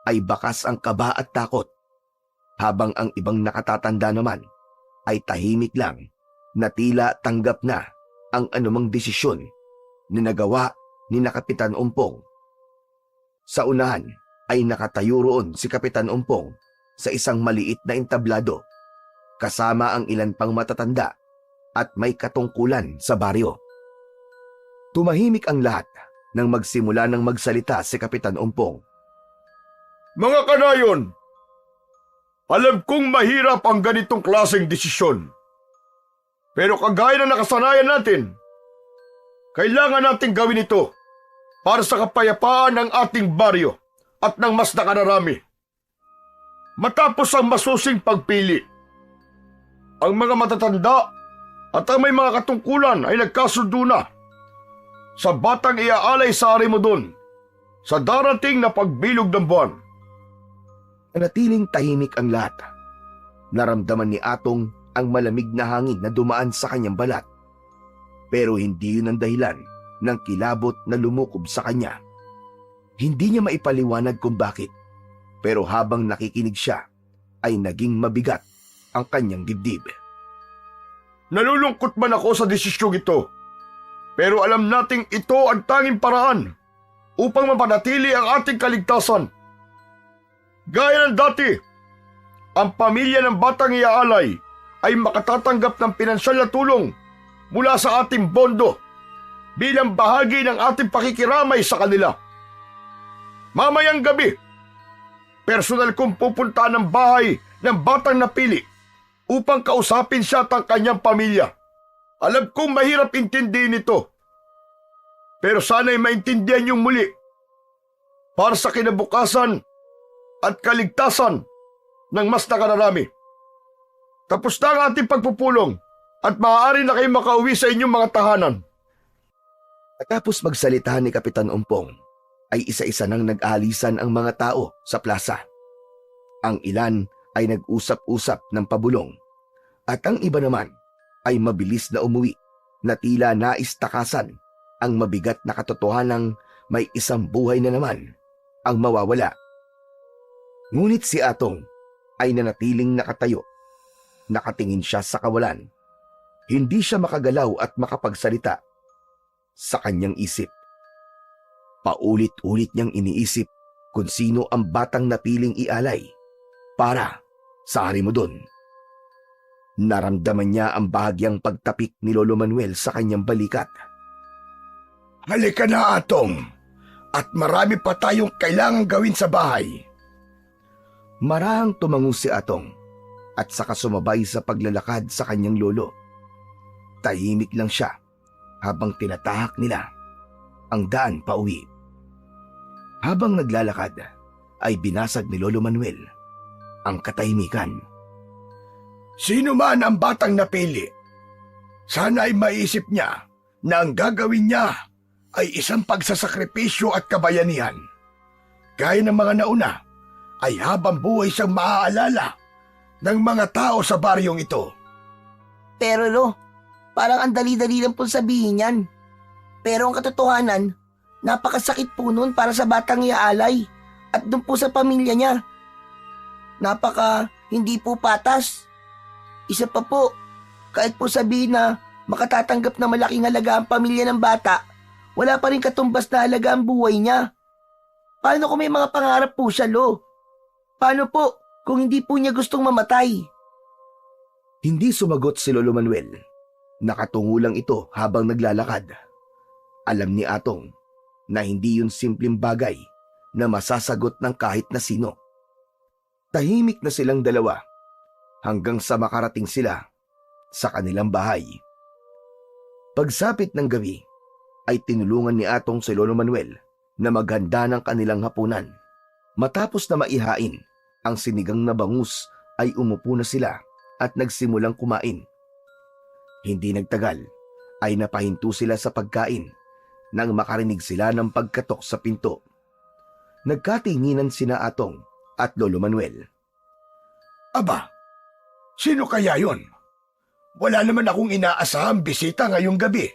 Speaker 3: ay bakas ang kaba at takot, habang ang ibang nakatatanda naman ay tahimik lang na tila tanggap na ang anumang desisyon na nagawa ni na Kapitan Ompong. Sa unahan ay nakatayo roon si Kapitan Ompong sa isang maliit na entablado, kasama ang ilan pang matatanda at may katungkulan sa baryo. Tumahimik ang lahat nang magsimula ng magsalita si Kapitan Ompong.
Speaker 1: Mga kanayon, alam kong mahirap ang ganitong klaseng desisyon. Pero kagaya na nakasanayan natin, kailangan nating gawin ito para sa kapayapaan ng ating baryo at ng mas nakararami. Matapos ang masusing pagpili, ang mga matatanda at ang may mga katungkulan ay nagkasundo na sa batang iaalay sa harimo doon sa darating na pagbilog ng buwan.
Speaker 3: Natiling tahimik ang lahat. Naramdaman ni Atong ang malamig na hangin na dumaan sa kanyang balat. Pero hindi yun ang dahilan ng kilabot na lumukob sa kanya. Hindi niya maipaliwanag kung bakit, pero habang nakikinig siya, ay naging mabigat ang kanyang dibdib.
Speaker 1: Nalulungkot man ako sa desisyong ito. Pero alam nating ito ang tanging paraan upang mapanatili ang ating kaligtasan. Gaya ng dati, ang pamilya ng batang iaalay ay makatatanggap ng pinansyal na tulong mula sa ating bondo bilang bahagi ng ating pakikiramay sa kanila. Mamayang gabi, personal kong pupuntahan ng bahay ng batang napili upang kausapin siya at ang kanyang pamilya. Alam kong mahirap intindihin ito, pero sana'y maintindihan niyong muli para sa kinabukasan at kaligtasan ng mas nakararami. Tapos na ang ating pagpupulong at maaari na kayong makauwi sa inyong mga tahanan.
Speaker 3: Matapos magsalita ni Kapitan Umpong, ay isa-isa nang nag-aalisan ang mga tao sa plaza. Ang ilan ay nag-usap-usap ng pabulong at ang iba naman ay mabilis na umuwi na tila nais takasan ang mabigat na katotohanang may isang buhay na naman ang mawawala. Ngunit si Atong ay nanatiling nakatayo. Nakatingin siya sa kawalan. Hindi siya makagalaw at makapagsalita. Sa kanyang isip, paulit-ulit niyang iniisip kung sino ang batang napiling ialay para sa Harimudon. Naramdaman niya ang bahagyang pagtapik ni Lolo Manuel sa kanyang balikat.
Speaker 1: Halika na, Atong, at marami pa tayong kailangang gawin sa bahay.
Speaker 3: Marahang tumango si Atong at saka sumabay sa paglalakad sa kanyang lolo. Tahimik lang siya habang tinatahak nila ang daan pauwi. Habang naglalakad ay binasag ni Lolo Manuel ang katahimikan.
Speaker 1: Sino man ang batang napili, sana ay maisip niya na ang gagawin niya ay isang pagsasakripisyo at kabayanihan. Gaya ng mga nauna, ay habang buhay siyang maaalala ng mga tao sa baryong ito.
Speaker 2: Pero Lo, parang ang dali-dali lang po sabihin yan. Pero ang katotohanan, napakasakit po nun para sa batang iaalay at dun po sa pamilya niya. Hindi po patas. Isa pa po, kahit po sabihin na makatatanggap na malaking halaga ang pamilya ng bata, wala pa rin katumbas na halaga ang buhay niya. Paano kung may mga pangarap po siya, Lo? Paano po kung hindi po niya gustong mamatay?
Speaker 3: Hindi sumagot si Lolo Manuel. Nakatungo lang ito habang naglalakad. Alam ni Atong na hindi yun simpleng bagay na masasagot ng kahit na sino. Tahimik na silang dalawa hanggang sa makarating sila sa kanilang bahay. Pagsapit ng gabi ay tinulungan ni Atong si Lolo Manuel na maghanda ng kanilang hapunan. Matapos na maihain ang sinigang na bangus ay umupo na sila at nagsimulang kumain. Hindi nagtagal ay napahinto sila sa pagkain nang makarinig sila ng pagkatok sa pinto. Nagkatinginan sina Atong at Lolo Manuel.
Speaker 1: Aba, sino kaya yon? Wala naman akong inaasahang bisita ngayong gabi.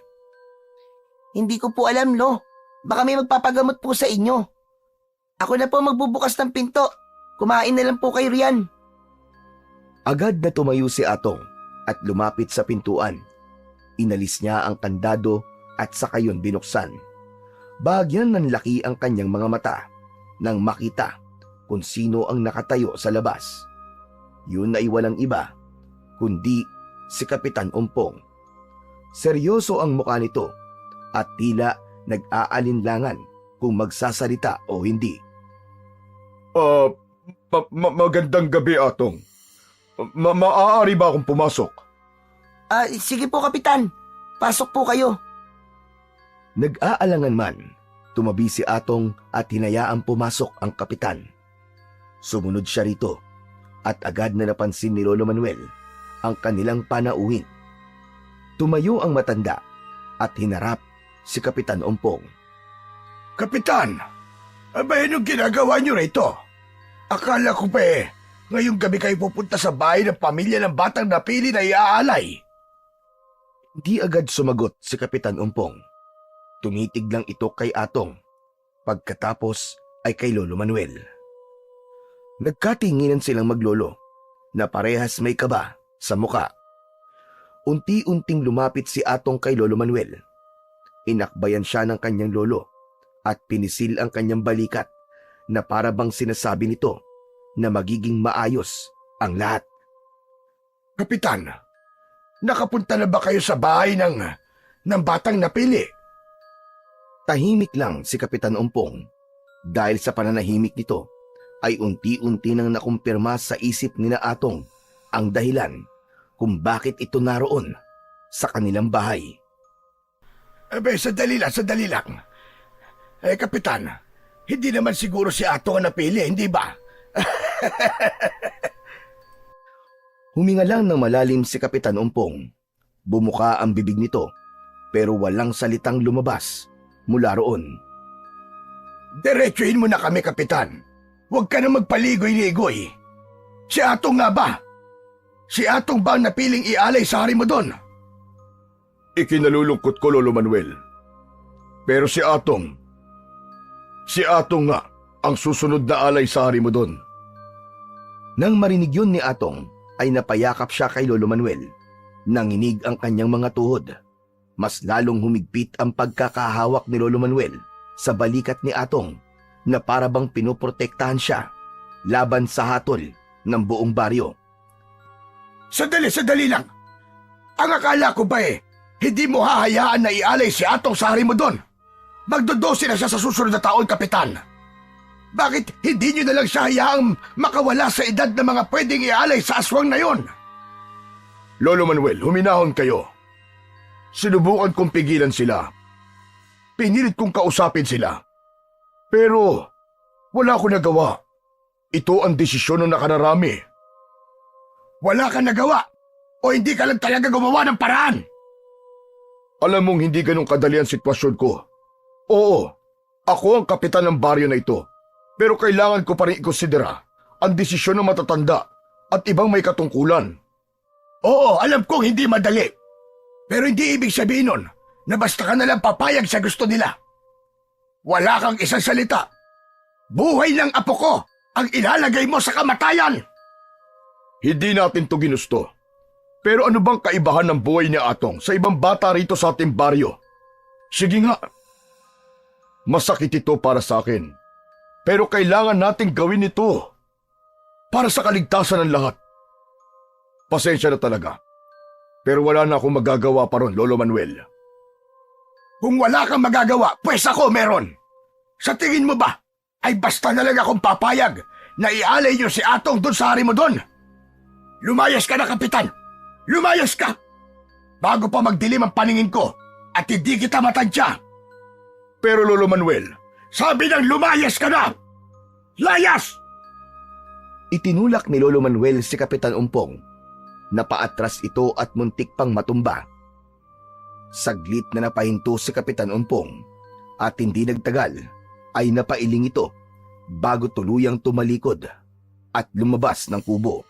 Speaker 2: Hindi ko po alam, Lo. Baka may magpapagamot po sa inyo. Ako na po magbubukas ng pinto. Kumain na lang po kayo riyan.
Speaker 3: Agad na tumayo si Atong at lumapit sa pintuan. Inalis niya ang kandado at saka yun binuksan. Bahagyan ng laki ang kanyang mga mata nang makita kung sino ang nakatayo sa labas. Yun ay walang iba kundi si Kapitan Umpong. Seryoso ang mukha nito at tila nag-aalinlangan kung magsasalita o hindi.
Speaker 1: Magandang gabi, Atong. Maaari ba akong pumasok?
Speaker 2: Sige po, Kapitan. Pasok po kayo.
Speaker 3: Nag-aalangan man, tumabi si Atong at hinayaang pumasok ang kapitan. Sumunod siya rito at agad na napansin ni Lolo Manuel ang kanilang panauhin. Tumayo ang matanda at hinarap si Kapitan Umpong.
Speaker 1: Kapitan, abay anong ginagawa niyo rito? Akala ko pa ngayong gabi kayo pupunta sa bahay ng pamilya ng batang napili na iaalay.
Speaker 3: Di agad sumagot si Kapitan Umpong. Tumitig lang ito kay Atong. Pagkatapos ay kay Lolo Manuel. Nagkatinginan silang maglolo na parehas may kaba sa muka. Unti-unting lumapit si Atong kay Lolo Manuel. Inakbayan siya ng kanyang lolo at pinisil ang kanyang balikat na para bang sinasabi nito na magiging maayos ang lahat.
Speaker 1: Kapitan, nakapunta na ba kayo sa bahay ng batang napili?
Speaker 3: Tahimik lang si Kapitan Ompong. Dahil sa pananahimik nito ay unti-unti nang nakumpirma sa isip ni na Atong ang dahilan kung bakit ito naroon sa kanilang bahay.
Speaker 1: Sandali lang. Kapitan, hindi naman siguro si Atong ang napili, hindi ba?
Speaker 3: Huminga lang ng malalim si Kapitan Ompong. Bumuka ang bibig nito pero walang salitang lumabas mula roon.
Speaker 1: Diretsuhin mo na kami, Kapitan. Huwag ka na magpaligoy-ligoy. Si Atong nga ba? Si Atong ba ang napiling ialay sa hari mo doon? Ikinalulungkot ko, Lolo Manuel. Pero si Atong nga ang susunod na alay sa hari mo doon.
Speaker 3: Nang marinig yun ni Atong, ay napayakap siya kay Lolo Manuel. Nanginig ang kanyang mga tuhod. Mas lalong humigpit ang pagkakahawak ni Lolo Manuel sa balikat ni Atong na para bang pinoprotektahan siya laban sa hatol ng buong baryo.
Speaker 1: Sandali lang. Ang akala ko ba hindi mo hahayaan na ialay si Atong sa hari mo doon? Magdodosi na siya sa susunod na taon, Kapitan. Bakit hindi niyo na lang siya hayaang makawala sa edad na mga pwedeng ialay sa aswang na yon? Lolo Manuel, huminahon kayo. Sinubukan kong pigilan sila. Pinilit kong kausapin sila. Pero wala akong nagawa. Ito ang desisyon ng nakararami. Wala kang nagawa o hindi ka lang talaga gumawa ng paraan? Alam mong hindi ganun kadali ang sitwasyon ko. Oo, ako ang kapitan ng baryo na ito. Pero kailangan ko pa rin ikonsidera ang desisyon ng matatanda at ibang may katungkulan. Oo, alam kong hindi madali. Pero hindi ibig sabihin nun na basta ka nalang papayag sa gusto nila. Wala kang isang salita. Buhay ng apo ko ang ilalagay mo sa kamatayan. Hindi natin to ginusto. Pero ano bang kaibahan ng buhay ni Atong sa ibang bata rito sa ating baryo? Sige nga. Masakit ito para sa akin. Pero kailangan nating gawin ito para sa kaligtasan ng lahat. Pasensya na talaga. Pero wala na akong magagawa pa ron, Lolo Manuel. Kung wala kang magagawa, pues ako meron. Sa tingin mo ba, ay basta na lang akong papayag na ialay niyo si Atong doon sa hari mo doon? Lumayas ka na, Kapitan! Lumayas ka! Bago pa magdilim ang paningin ko at hindi kita matadya. Pero Lolo Manuel, sabi ng lumayas ka na! Layas!
Speaker 3: Itinulak ni Lolo Manuel si Kapitan Umpong. Napaatras ito at muntik pang matumba. Saglit na napahinto si Kapitan Umpong at hindi nagtagal ay napailing ito bago tuluyang tumalikod at lumabas ng kubo.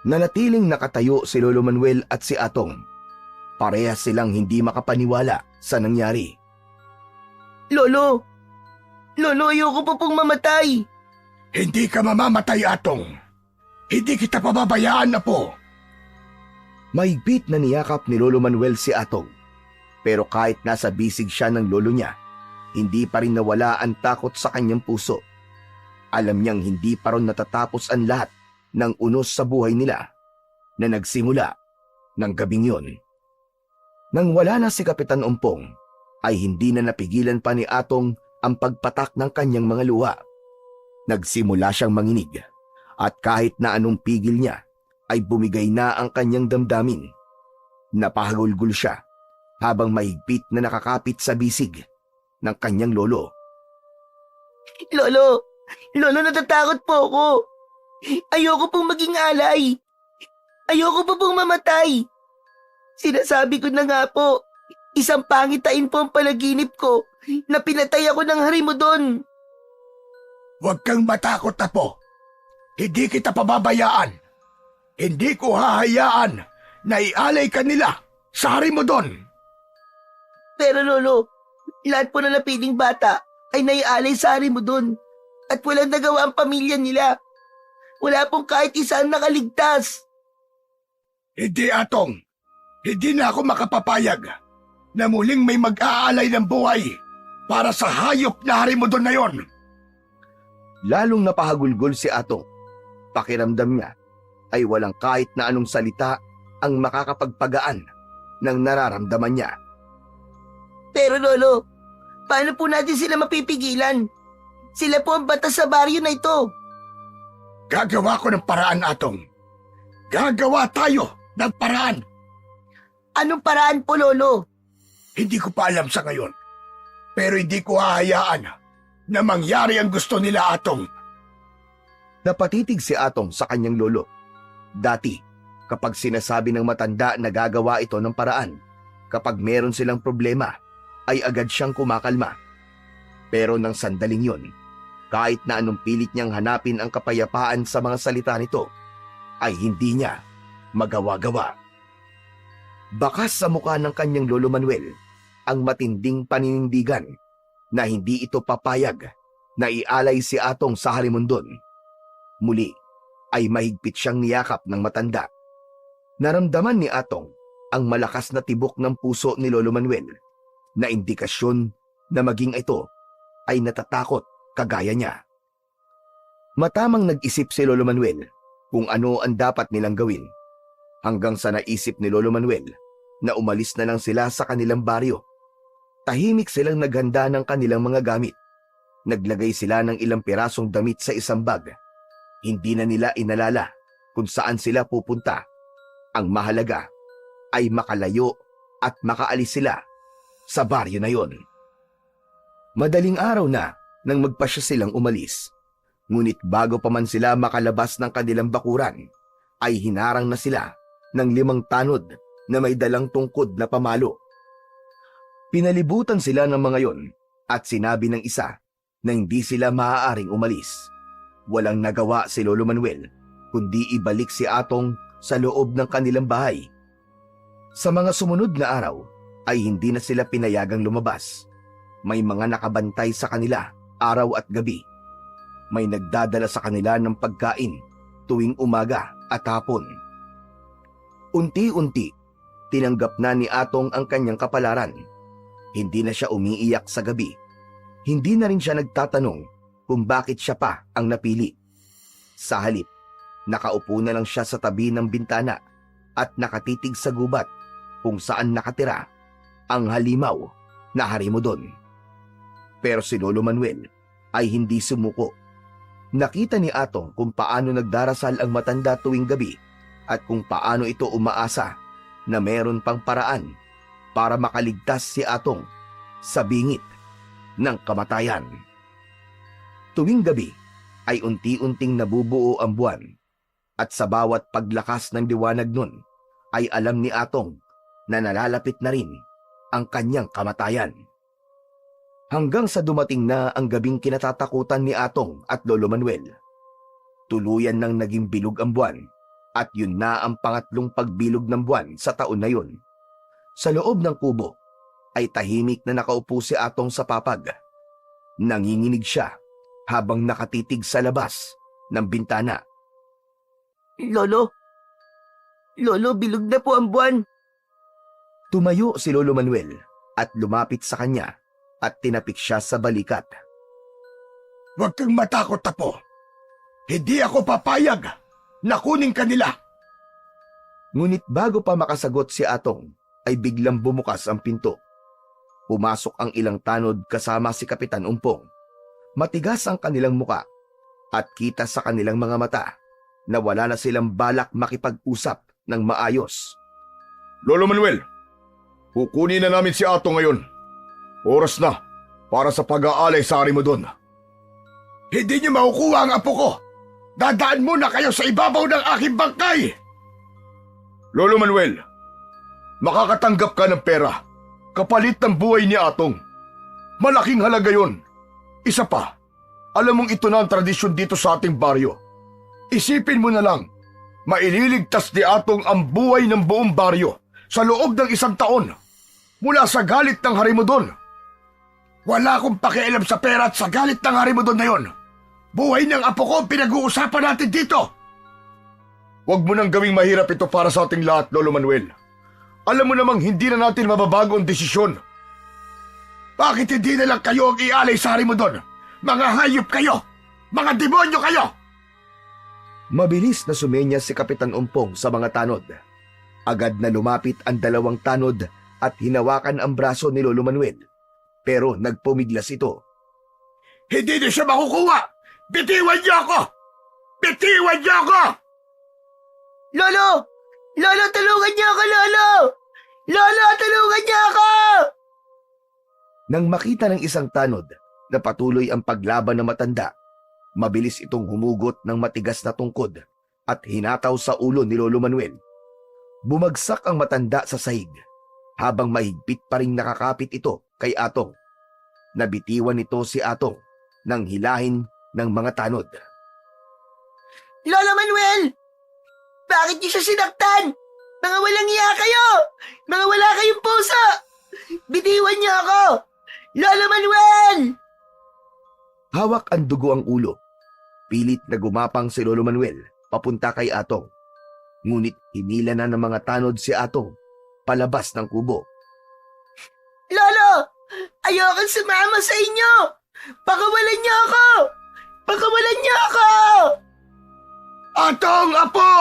Speaker 3: Nanatiling nakatayo si Lolo Manuel at si Atong. Parehas silang hindi makapaniwala sa nangyari.
Speaker 2: Lolo, ayoko pa pong mamatay.
Speaker 1: Hindi ka mamamatay, Atong. Hindi kita pababayaan na po.
Speaker 3: Mahigpit na niyakap ni Lolo Manuel si Atong. Pero kahit nasa bisig siya ng lolo niya, hindi pa rin nawala ang takot sa kanyang puso. Alam niyang hindi pa rin natatapos ang lahat ng unos sa buhay nila na nagsimula ng gabing yon. Nang wala na si Kapitan Umpong, ay hindi na napigilan pa ni Atong ang pagpatak ng kanyang mga luha. Nagsimula siyang manginig at kahit na anong pigil niya ay bumigay na ang kanyang damdamin. Napahagulgul siya habang mahigpit na nakakapit sa bisig ng kanyang lolo.
Speaker 2: Lolo, natatakot po ako. Ayoko pong maging alay. Ayoko pa pong mamatay. Sinasabi ko na nga po, isang pangitain po ang panaginip ko na pinatay ako ng hari mo doon.
Speaker 1: Huwag kang matakot, Apo. Hindi kita pababayaan. Hindi ko hahayaan na ialay ka nila sa hari mo doon.
Speaker 2: Pero Lolo, lahat po na napiling bata ay naialay sa hari mo doon at walang nagawa ang pamilya nila. Wala pong kahit isa ang nakaligtas.
Speaker 1: Hindi, Atong. Hindi na ako makapapayag na muling may mag-aalay ng buhay para sa hayop na harimudon na yon.
Speaker 3: Lalong napahagulgol si Atong. Pakiramdam niya ay walang kahit na anong salita ang makakapagpagaan ng nararamdaman niya.
Speaker 2: Pero Lolo, paano po natin sila mapipigilan? Sila po ang batas sa baryo na ito.
Speaker 1: Gagawa ko ng paraan, Atong. Gagawa tayo ng paraan.
Speaker 2: Anong paraan po, Lolo?
Speaker 1: Hindi ko pa alam sa ngayon. Pero hindi ko hahayaan na mangyari ang gusto nila, Atong.
Speaker 3: Napatitig si Atong sa kanyang lolo. Dati, kapag sinasabi ng matanda na gagawa ito ng paraan, kapag meron silang problema, ay agad siyang kumakalma. Pero nang sandaling yun, kahit na anong pilit niyang hanapin ang kapayapaan sa mga salita nito, ay hindi niya magawa-gawa. Bakas sa mukha ng kanyang lolo Manuel ang matinding paninindigan na hindi ito papayag na ialay si Atong sa harimundon. Muli ay mahigpit siyang niyakap ng matanda. Naramdaman ni Atong ang malakas na tibok ng puso ni Lolo Manuel na indikasyon na maging ito ay natatakot kagaya niya. Matamang nag-isip si Lolo Manuel kung ano ang dapat nilang gawin, hanggang sa naisip ni Lolo Manuel na umalis na lang sila sa kanilang baryo. Tahimik silang naghanda ng kanilang mga gamit. Naglagay sila ng ilang pirasong damit sa isang bag. Hindi na nila inalala kung saan sila pupunta. Ang mahalaga ay makalayo at makaalis sila sa baryo na yon. Madaling araw na nang magpasya silang umalis. Ngunit bago pa man sila makalabas ng kanilang bakuran, ay hinarang na sila ng 5 tanod na may dalang tungkod na pamalo. Pinalibutan sila ng mga yon at sinabi ng isa na hindi sila maaaring umalis. Walang nagawa si Lolo Manuel kundi ibalik si Atong sa loob ng kanilang bahay. Sa mga sumunod na araw ay hindi na sila pinayagang lumabas. May mga nakabantay sa kanila araw at gabi. May nagdadala sa kanila ng pagkain tuwing umaga at hapon. Unti-unti, tinanggap na ni Atong ang kanyang kapalaran. Hindi na siya umiiyak sa gabi. Hindi na rin siya nagtatanong kung bakit siya pa ang napili. Sa halip, nakaupo na lang siya sa tabi ng bintana at nakatitig sa gubat kung saan nakatira ang halimaw na harimudon. Pero si Lolo Manuel ay hindi sumuko. Nakita ni Atong kung paano nagdarasal ang matanda tuwing gabi at kung paano ito umaasa na meron pang paraan para makaligtas si Atong sa bingit ng kamatayan. Tuwing gabi ay unti-unting nabubuo ang buwan at sa bawat paglakas ng liwanag nun ay alam ni Atong na nalalapit na rin ang kanyang kamatayan. Hanggang sa dumating na ang gabing kinatatakutan ni Atong at Lolo Manuel. Tuluyan nang naging bilog ang buwan at yun na ang pangatlong pagbilog ng buwan sa taon na yun. Sa loob ng kubo ay tahimik na nakaupo si Atong sa papag. Nanginginig siya habang nakatitig sa labas ng bintana.
Speaker 2: Lolo, bilog na po ang buwan.
Speaker 3: Tumayo si Lolo Manuel at lumapit sa kanya at tinapik siya sa balikat.
Speaker 1: Huwag kang matakot, Apo. Hindi ako papayag na kunin kanila.
Speaker 3: Ngunit bago pa makasagot si Atong, ay biglang bumukas ang pinto. Pumasok ang ilang tanod kasama si Kapitan Umpong. Matigas ang kanilang muka at kita sa kanilang mga mata na wala na silang balak makipag-usap ng maayos.
Speaker 1: Lolo Manuel, kukunin na namin si Atong ngayon. Oras na para sa pag-aalay sa harimudon. Hindi niyo makukuha ang apo ko. Dadaan muna kayo sa ibabaw ng aking bangkay. Lolo Manuel, makakatanggap ka ng pera kapalit ng buhay ni Atong. Malaking halaga yon. Isa pa, alam mong ito na ang tradisyon dito sa ating baryo. Isipin mo na lang, maililigtas ni Atong ang buhay ng buong baryo sa loob ng 1 taon mula sa galit ng harimudon. Wala akong pakialam sa pera at sa galit ng harimudon na yon. Buhay ng apo ko ang pinag-uusapan natin dito. Huwag mo nang gawing mahirap ito para sa ating lahat, Lolo Manuel. Alam mo namang hindi na natin mababago ang desisyon. Bakit hindi na lang kayo ang ialay sa hari mo doon? Mga hayop kayo! Mga demonyo kayo!
Speaker 3: Mabilis na sumenya si Kapitan Umpong sa mga tanod. Agad na lumapit ang dalawang tanod at hinawakan ang braso ni Lolo Manuel. Pero nagpumiglas ito.
Speaker 1: Hindi niyo siya makukuha! Bitiwan niyo ako! Bitiwan niyo ako!
Speaker 2: Lolo! Lolo, tulungan niyo ako, Lolo! Lolo, tulungan niyo ako!
Speaker 3: Nang makita ng isang tanod na patuloy ang paglaban ng matanda, mabilis itong humugot ng matigas na tungkod at hinataw sa ulo ni Lolo Manuel. Bumagsak ang matanda sa sahig habang mahigpit pa ring nakakapit ito kay Atong. Nabitiwan nito si Atong nang hilahin ng mga tanod.
Speaker 2: Lolo Manuel! Bakit niyo siya sinaktan? Mga walang iya kayo! Mga wala kayong puso! Bitiwan niyo ako! Lolo Manuel!
Speaker 3: Hawak ang dugo ang ulo. Pilit na gumapang si Lolo Manuel papunta kay Atong. Ngunit hinila na ng mga tanod si Atong palabas ng kubo.
Speaker 2: Lolo! Ayokong sumama sa inyo! Pakawalan niyo ako! Pakawalan niyo ako!
Speaker 1: Atong apo!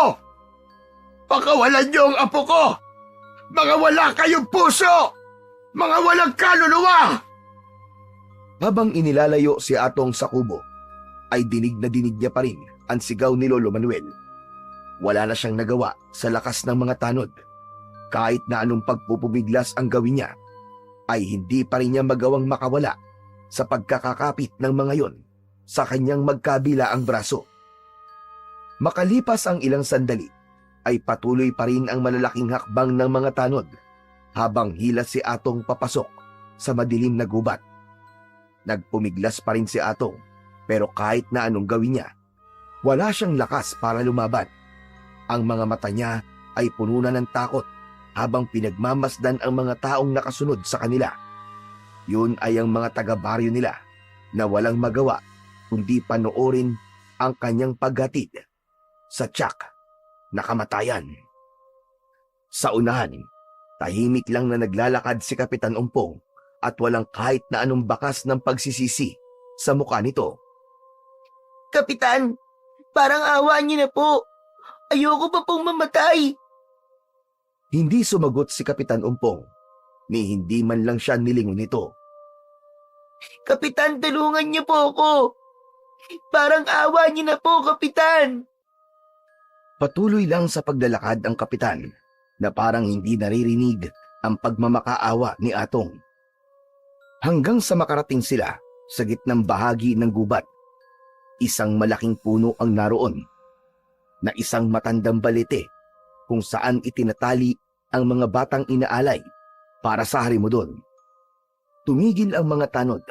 Speaker 1: Pakawalan niyo ang apo ko! Mga wala kayong puso! Mga walang kaluluwa!
Speaker 3: Habang inilalayo si Atong sa kubo, ay dinig na dinig niya pa rin ang sigaw ni Lolo Manuel. Wala na siyang nagawa sa lakas ng mga tanod. Kahit na anong pagpupumiglas ang gawin niya, ay hindi pa rin niya magawang makawala sa pagkakakapit ng mga yon sa kanyang magkabila ang braso. Makalipas ang ilang sandali, ay patuloy pa rin ang malalaking hakbang ng mga tanod habang hila si Atong papasok sa madilim na gubat. Nagpumiglas pa rin si Atong, pero kahit na anong gawin niya, wala siyang lakas para lumaban. Ang mga mata niya ay puno na ng takot habang pinagmamasdan ang mga taong nakasunod sa kanila. Yun ay ang mga taga-baryo nila na walang magawa kundi panoorin ang kanyang paghatid sa tiyak na kamatayan. Sa unahan, tahimik lang na naglalakad si Kapitan Umpong at walang kahit na anong bakas ng pagsisisi sa mukha nito.
Speaker 2: Kapitan, parang awa niyo na po. Ayoko pa pong mamatay.
Speaker 3: Hindi sumagot si Kapitan Umpong, ni hindi man lang siya nilingon nito.
Speaker 2: Kapitan, tulungan niyo po ako. Parang awa niyo na po, Kapitan.
Speaker 3: Patuloy lang sa paglalakad ang kapitan na parang hindi naririnig ang pagmamakaawa ni Atong. Hanggang sa makarating sila sa gitnang bahagi ng gubat, isang malaking puno ang naroon na isang matandang balete kung saan itinatali ang mga batang inaalay para sa harimudon. Tumigil ang mga tanod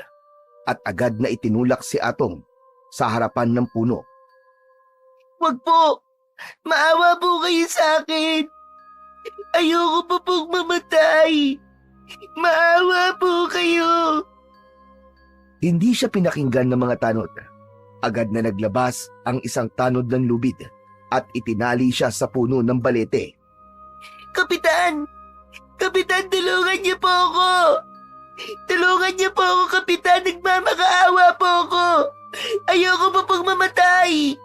Speaker 3: at agad na itinulak si Atong sa harapan ng puno.
Speaker 2: Wag po. Maawa po kayo sa akin. Ayoko pa pong mamatay. Maawa po kayo.
Speaker 3: Hindi siya pinakinggan ng mga tanod. Agad na naglabas ang isang tanod ng lubid at itinali siya sa puno ng balete.
Speaker 2: Kapitan! Kapitan, tulungan niyo po ako! Tulungan niyo po ako, Kapitan! Nagmamakaawa po ako! Ayoko pa pong mamatay!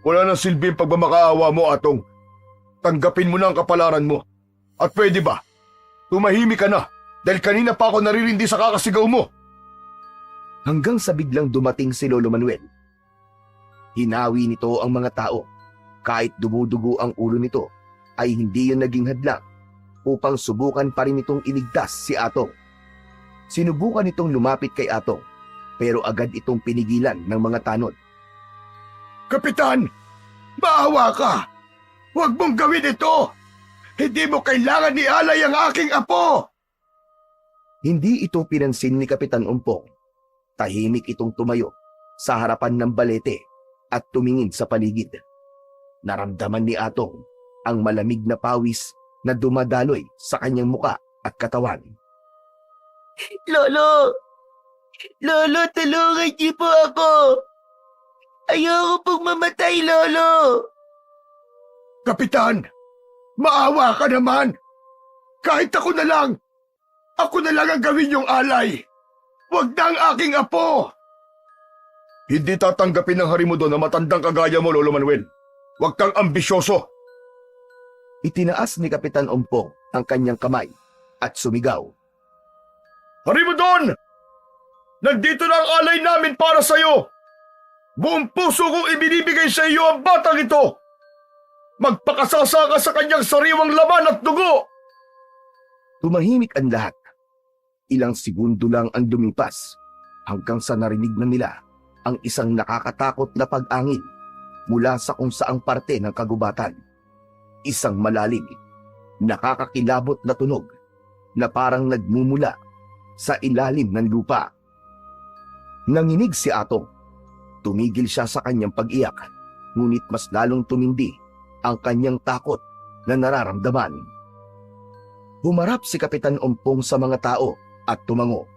Speaker 1: Wala nang silbi ang pagmamakaawa mo, Atong. Tanggapin mo na ang kapalaran mo. At pwede ba? Tumahimik ka na dahil kanina pa ako naririndi sa kakasigaw mo.
Speaker 3: Hanggang sa biglang dumating si Lolo Manuel. Hinawi nito ang mga tao. Kahit dumudugo ang ulo nito, ay hindi yun naging hadlang upang subukan pa rin itong iligtas si Atong. Sinubukan itong lumapit kay Atong, pero agad itong pinigilan ng mga tanod.
Speaker 1: Kapitan, maawa ka! Huwag mong gawin ito! Hindi mo kailangan ialay ang aking apo!
Speaker 3: Hindi ito pinansin ni Kapitan Umpong. Tahimik itong tumayo sa harapan ng balete at tumingin sa paligid. Naramdaman ni Atong ang malamig na pawis na dumadaloy sa kanyang muka at katawan.
Speaker 2: Lolo! Lolo, tulungan niyo po ako! Ayoko pong mamatay, Lolo!
Speaker 1: Kapitan, maawa ka naman! Kahit ako na lang ang gawin yung alay. Huwag na ang aking apo. Hindi tatanggapin ng Harimudon na matandang kagaya mo, Lolo Manuel. Huwag kang ambisyoso.
Speaker 3: Itinaas ni Kapitan Ompong ang kanyang kamay at sumigaw.
Speaker 1: Harimudon! Nandito na ang alay namin para sa'yo. Buong puso kong ibinibigay sa iyo ang batang ito. Magpakasasa ka sa kanyang sariwang laman at dugo.
Speaker 3: Tumahimik ang lahat. Ilang segundo lang ang lumipas hanggang sa narinig na nila ang isang nakakatakot na pag-angin mula sa kung saang parte ng kagubatan. Isang malalim, nakakakilabot na tunog na parang nagmumula sa ilalim ng lupa. Nanginig si Atong. Tumigil siya sa kanyang pag-iyak, ngunit mas lalong tumindi ang kanyang takot na nararamdaman. Humarap si Kapitan Ompong sa mga tao at tumango.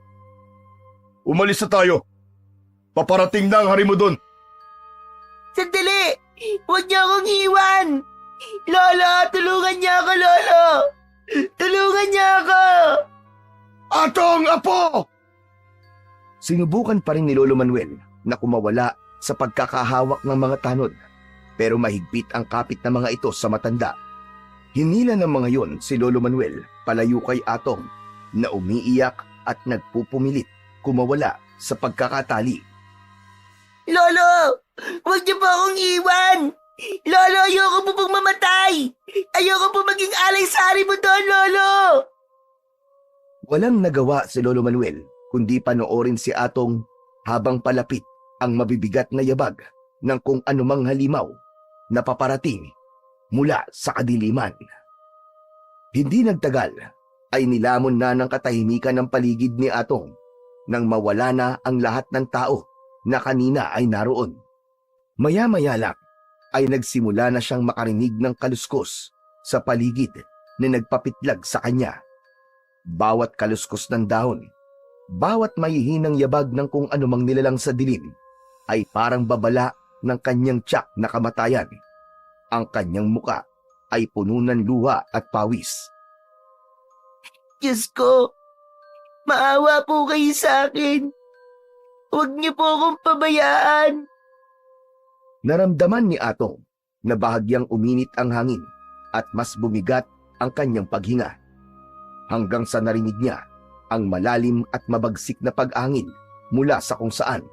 Speaker 1: Umalis na tayo. Paparating na ang Harimudon.
Speaker 2: Sandali! Huwag niyo akong iwan! Lolo, tulungan niyo ako, Lolo! Tulungan niyo ako!
Speaker 1: Atong apo!
Speaker 3: Sinubukan pa rin ni Lolo Manuel na kumawala sa pagkakahawak ng mga tanod, pero mahigpit ang kapit ng mga ito sa matanda. Hinila ng mga yon si Lolo Manuel palayo kay Atong na umiiyak at nagpupumilit kumawala sa pagkakatali.
Speaker 2: Lolo! Huwag niyo po akong iwan! Lolo, ayoko po pong mamatay! Ayoko po maging alay sa Harimudon, Lolo!
Speaker 3: Walang nagawa si Lolo Manuel kundi panoorin si Atong habang palapit ang mabibigat na yabag ng kung anumang halimaw na paparating mula sa kadiliman. Hindi nagtagal ay nilamon na ng katahimikan ng paligid ni Atong nang mawala na ang lahat ng tao na kanina ay naroon. Maya-maya lang ay nagsimula na siyang makarinig ng kaluskos sa paligid na nagpapitlag sa kanya. Bawat kaluskos ng dahon, bawat mahihinang yabag ng kung anumang nilalang sa dilim ay parang babala ng kanyang tiyak na kamatayan. Ang kanyang muka ay puno ng luha at pawis.
Speaker 2: Diyos ko, maawa po kayo sa akin. Huwag niyo po akong pabayaan.
Speaker 3: Naramdaman ni Atong na bahagyang uminit ang hangin at mas bumigat ang kanyang paghinga. Hanggang sa narinig niya ang malalim at mabagsik na pag-angin mula sa kung saan.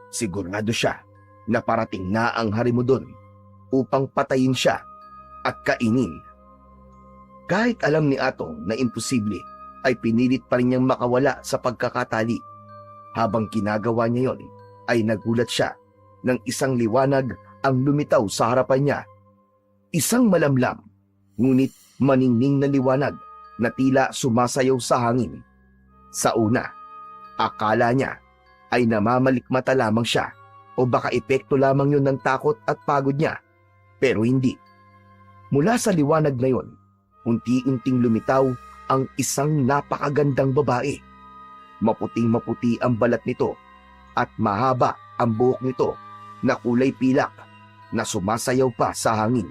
Speaker 3: Sigurado siya na parating na ang Harimudon upang patayin siya at kainin. Kahit alam ni Atong na imposible, ay pinilit pa rin niyang makawala sa pagkakatali. Habang ginagawa niya yon, ay nagulat siya nang isang liwanag ang lumitaw sa harapan niya. Isang malamlam, ngunit maningning na liwanag na tila sumasayaw sa hangin. Sa una, akala niya ay namamalikmata lamang siya o baka epekto lamang yun ng takot at pagod niya. Pero hindi. Mula sa liwanag na yon, unti-unting lumitaw ang isang napakagandang babae. Maputing-maputi ang balat nito at mahaba ang buhok nito na kulay pilak na sumasayaw pa sa hangin.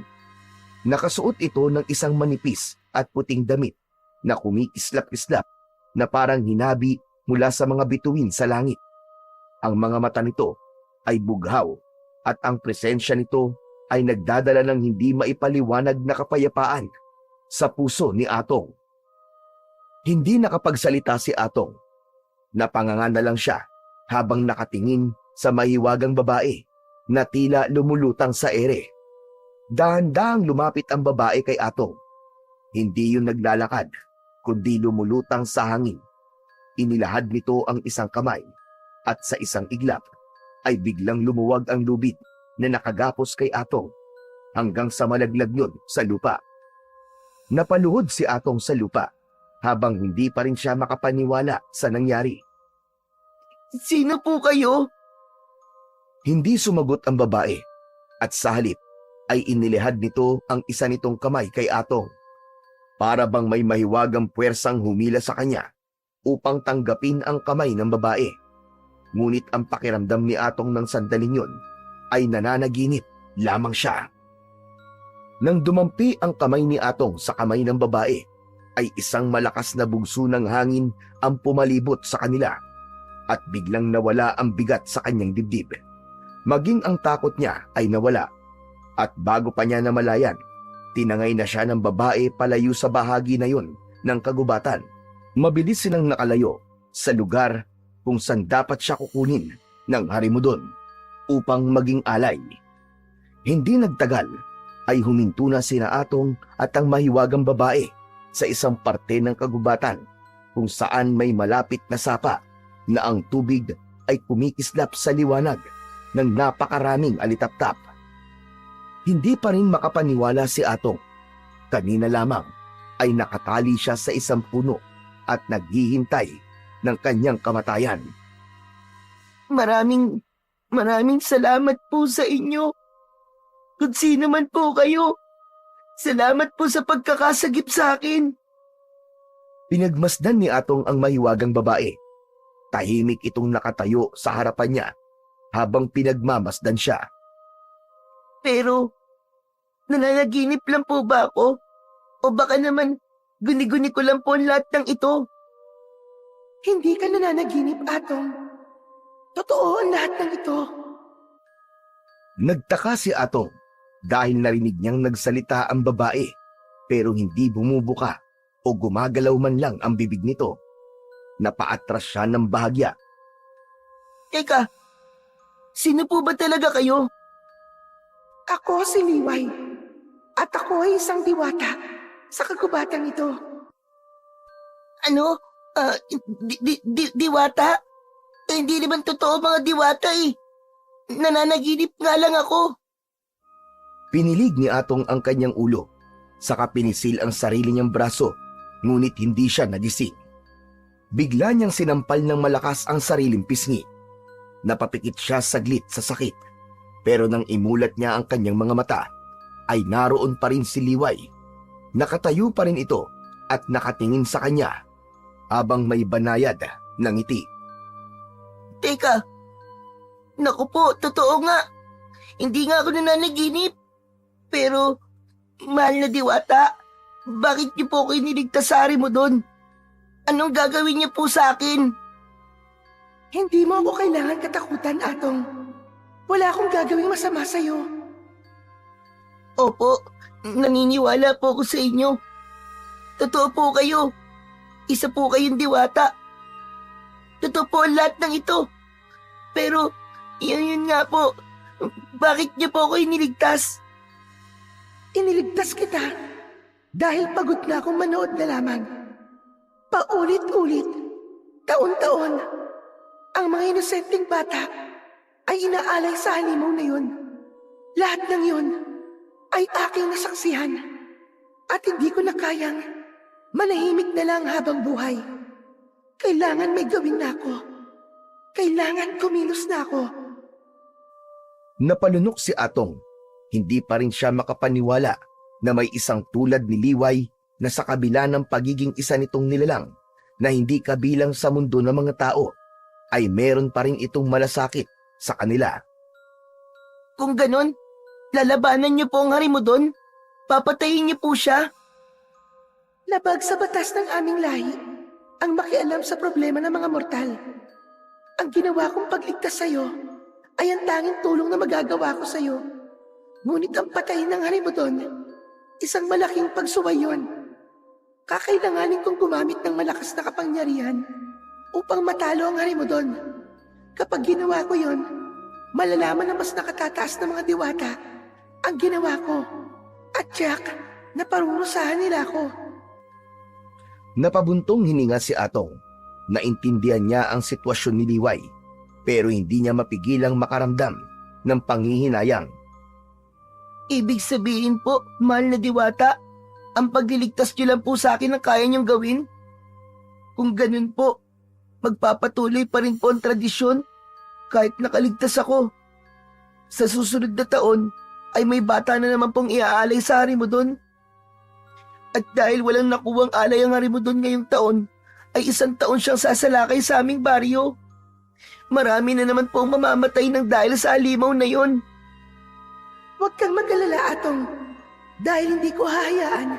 Speaker 3: Nakasuot ito ng isang manipis at puting damit na kumikislap-kislap na parang hinabi mula sa mga bituin sa langit. Ang mga mata nito ay bughaw at ang presensya nito ay nagdadala ng hindi maipaliwanag na kapayapaan sa puso ni Atong. Hindi nakapagsalita si Atong. Napanganga na lang siya habang nakatingin sa mahiwagang babae na tila lumulutang sa ere. Dahan-dahang lumapit ang babae kay Atong. Hindi yun naglalakad, kundi lumulutang sa hangin. Inilahad nito ang isang kamay at sa isang iglap ay biglang lumuwag ang lubid na nakagapos kay Atong hanggang sa malaglag yun sa lupa. Napaluhod si Atong sa lupa habang hindi pa rin siya makapaniwala sa nangyari.
Speaker 2: Sino po kayo?
Speaker 3: Hindi sumagot ang babae at sa halip ay inilihad nito ang isa nitong kamay kay Atong. Para bang may mahiwagang puwersang humila sa kanya upang tanggapin ang kamay ng babae. Ngunit ang pakiramdam ni Atong ng sandaling yun ay nananaginip lamang siya. Nang dumampi ang kamay ni Atong sa kamay ng babae, ay isang malakas na bugso ng hangin ang pumalibot sa kanila at biglang nawala ang bigat sa kanyang dibdib. Maging ang takot niya ay nawala at bago pa niya namalayan, tinangay na siya ng babae palayo sa bahagi na yun ng kagubatan. Mabilis silang nakalayo sa lugar kung saan dapat siya kukunin ng Harimudon upang maging alay. Hindi nagtagal ay huminto na sina Atong at ang mahiwagang babae sa isang parte ng kagubatan kung saan may malapit na sapa na ang tubig ay kumikislap sa liwanag ng napakaraming alitaptap. Hindi pa rin makapaniwala si Atong. Kanina lamang ay nakatali siya sa isang puno at naghihintay ng kanyang kamatayan.
Speaker 2: Maraming salamat po sa inyo. Kung sino man po kayo, salamat po sa pagkakasagip sa akin.
Speaker 3: Pinagmasdan ni Atong ang mahiwagang babae. Tahimik itong nakatayo sa harapan niya habang pinagmamasdan siya.
Speaker 2: Pero, nananaginip lang po ba ako? O baka naman, guni-guni ko lang po ang lahat ng ito? Hindi ka nananaginip, Atong. Totoo ang lahat ng ito.
Speaker 3: Nagtaka si Atong dahil narinig niyang nagsalita ang babae pero hindi bumubuka o gumagalaw man lang ang bibig nito. Napaatras siya ng bahagya.
Speaker 2: Teka, sino po ba talaga kayo? Ako si Liway. At ako ay isang diwata sa kagubatan ito. Ano? Diwata? Hindi naman totoo mga diwata eh. Nananaginip nga lang ako.
Speaker 3: Pinilig ni Atong ang kanyang ulo, saka pinisil ang sarili niyang braso, ngunit hindi siya nagising. Bigla niyang sinampal ng malakas ang sariling pisngi. Napapikit siya saglit sa sakit, pero nang imulat niya ang kanyang mga mata, ay naroon pa rin si Liway. Nakatayo pa rin ito at nakatingin sa kanya habang may banayad ng ngiti.
Speaker 2: Teka, naku po, totoo nga. Hindi nga ako nananaginip. Pero, mahal na diwata, bakit niyo po ako iniligtas sa Harimudon? Anong gagawin niyo po sa akin? Hindi mo ako kailangan katakutan, Atong. Wala akong gagawing masama sa'yo. Opo, naniniwala po ako sa inyo. Totoo po kayo. Isa po kayong diwata. Totoo po ang lahat ng ito. Pero, yun nga po, bakit niyo po ako iniligtas? Iniligtas kita dahil pagod na akong manood na lamang. Paulit-ulit, taon-taon, ang mga inosenteng bata ay inaalay sa halimaw na yun. Lahat ng yun ay aking nasaksihan at hindi ko na kayang manahimik na lang habang buhay. Kailangan may gawin na ako. Kailangan kumilos na ako.
Speaker 3: Napalunok si Atong. Hindi pa rin siya makapaniwala na may isang tulad ni Liway na sa kabila ng pagiging isa nitong nilalang na hindi kabilang sa mundo ng mga tao, ay meron pa rin itong malasakit sa kanila.
Speaker 2: Kung ganon, lalabanan niyo po ang Harimudon? Papatayin niyo po siya? Labag sa batas ng aming lahi ang makialam sa problema ng mga mortal. Ang ginawa kong pagligtas sa'yo ay ang tanging tulong na magagawa ko sa'yo. Ngunit ang patayin ng Harimudon, isang malaking pagsuway yun. Kakailanganin kong gumamit ng malakas na kapangyarihan upang matalo ang Harimudon. Kapag ginawa ko yon, malalaman na mas nakatataas na mga diwata ang ginawa ko. At Jack, naparurusahan nila ako.
Speaker 3: Napabuntong hininga si Atong. Naintindihan niya ang sitwasyon ni Liway, pero hindi niya mapigilang makaramdam ng panghihinayang.
Speaker 2: Ibig sabihin po, mahal na diwata, ang pagliligtas niyo lang po sa akin ang kaya niyong gawin? Kung ganun po, magpapatuloy pa rin po ang tradisyon kahit nakaligtas ako. Sa susunod na taon ay may bata na naman pong iaalay sa Harimudon. At dahil walang nakuwang alay ang Harimudon ngayong taon, ay 1 taon siyang sasalakay sa aming baryo. Marami na naman pong mamamatay ng dahil sa halimaw na yon. Huwag kang mag-alala, Atong. Dahil hindi ko hahayaan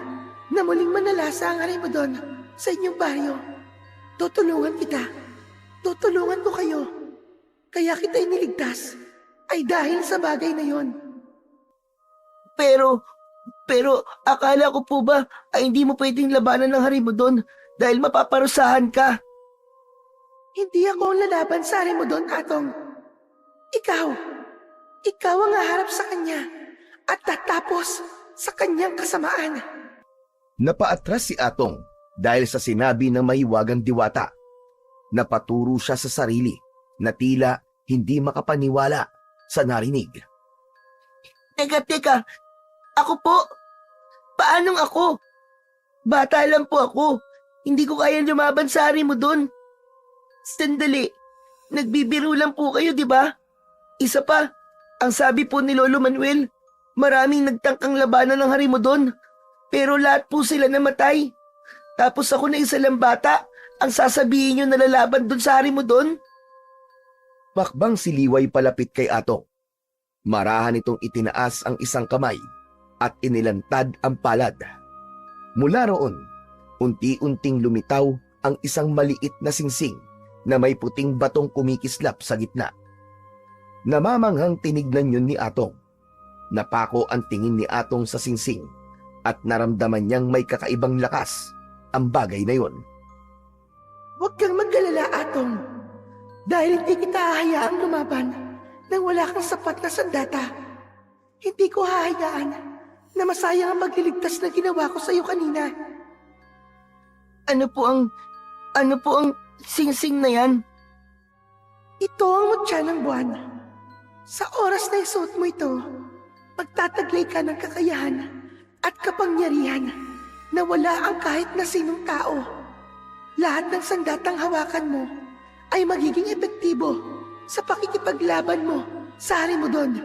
Speaker 2: na muling manalasa ang Harimudon sa inyong baryo. Tutulungan kita. Tutulungan ko kayo. Kaya kita iniligtas ay dahil sa bagay na yon. Pero akala ko po ba ay hindi mo pwedeng labanan ng Harimudon dahil mapaparusahan ka? Hindi ako ang lalaban sa Harimudon, Atong. Ikaw ang haharap sa kanya at tatapos sa kanyang kasamaan.
Speaker 3: Napaatras si Atong dahil sa sinabi ng mahiwagang diwata. Napaturo siya sa sarili na tila hindi makapaniwala sa narinig.
Speaker 2: Teka, ako po? Paanong ako? Bata lang po ako. Hindi ko kaya lumaban sa Harimudon. Sandali, nagbibiro lang po kayo, di ba? Isa pa, ang sabi po ni Lolo Manuel, maraming nagtangkang labanan ng Harimudon, pero lahat po sila namatay. Tapos ako na isa lang bata, ang sasabihin nyo na lalaban dun sa Harimudon?
Speaker 3: Makbang si Liway palapit kay Atong. Marahan itong itinaas ang isang kamay at inilantad ang palad. Mula roon, unti-unting lumitaw ang isang maliit na singsing na may puting batong kumikislap sa gitna. Namamanghang tinignan yun ni Atong. Napako ang tingin ni Atong sa singsing at naramdaman niyang may kakaibang lakas ang bagay na yun.
Speaker 2: Huwag kang mag-alala, Atong. Dahil hindi kita hahayaang lumaban nang wala kang sapat na sandata. Hindi ko hahayaan na masayang ang pagliligtas na ginawa ko sa iyo kanina. Ano po ang singsing na yan? Ito ang mutya ng buwan. Sa oras na isuot mo ito, magtataglay ka ng kakayahan at kapangyarihan na wala ang kahit na sinong tao. Lahat ng sandatang hawakan mo ay magiging epektibo sa pakikipaglaban mo sa Harimudon.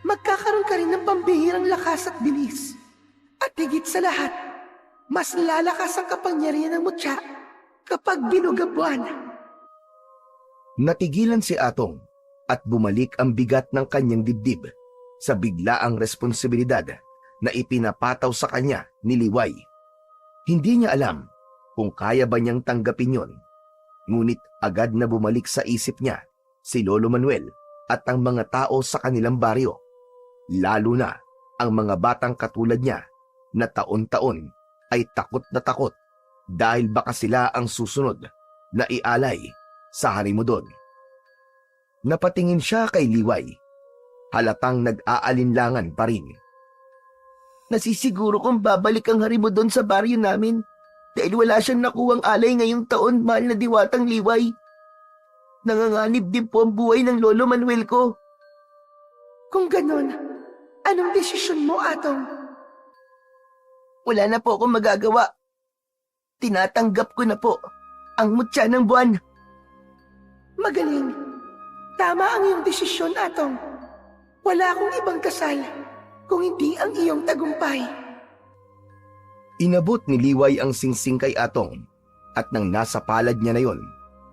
Speaker 2: Magkakaroon ka rin ng pambihirang lakas at bilis. At higit sa lahat, mas lalakas ang kapangyarihan ng mutya kapag binugabuan.
Speaker 3: Natigilan si Atong at bumalik ang bigat ng kanyang dibdib sa biglaang responsibilidad na ipinapataw sa kanya ni Liway. Hindi niya alam kung kaya ba niyang tanggapin yon. Ngunit agad na bumalik sa isip niya si Lolo Manuel at ang mga tao sa kanilang baryo. Lalo na ang mga batang katulad niya na taon-taon ay takot na takot dahil baka sila ang susunod na ialay sa Harimudon. Napatingin siya kay Liway. Halatang nag-aalinlangan pa rin.
Speaker 2: Nasisiguro kong babalik ang Harimudon sa baryo namin dahil wala siyang nakuwang alay ngayong taon, mahal na diwatang Liway. Nanganganib din po ang buhay ng Lolo Manuel ko. Kung ganon, anong desisyon mo, Atong? Wala na po akong magagawa. Tinatanggap ko na po ang mutya ng buwan. Magaling. Tama ang iyong desisyon, Atong. Wala akong ibang kasal kung hindi ang iyong tagumpay.
Speaker 3: Inabot ni Liway ang singsing kay Atong at nang nasa palad niya na yon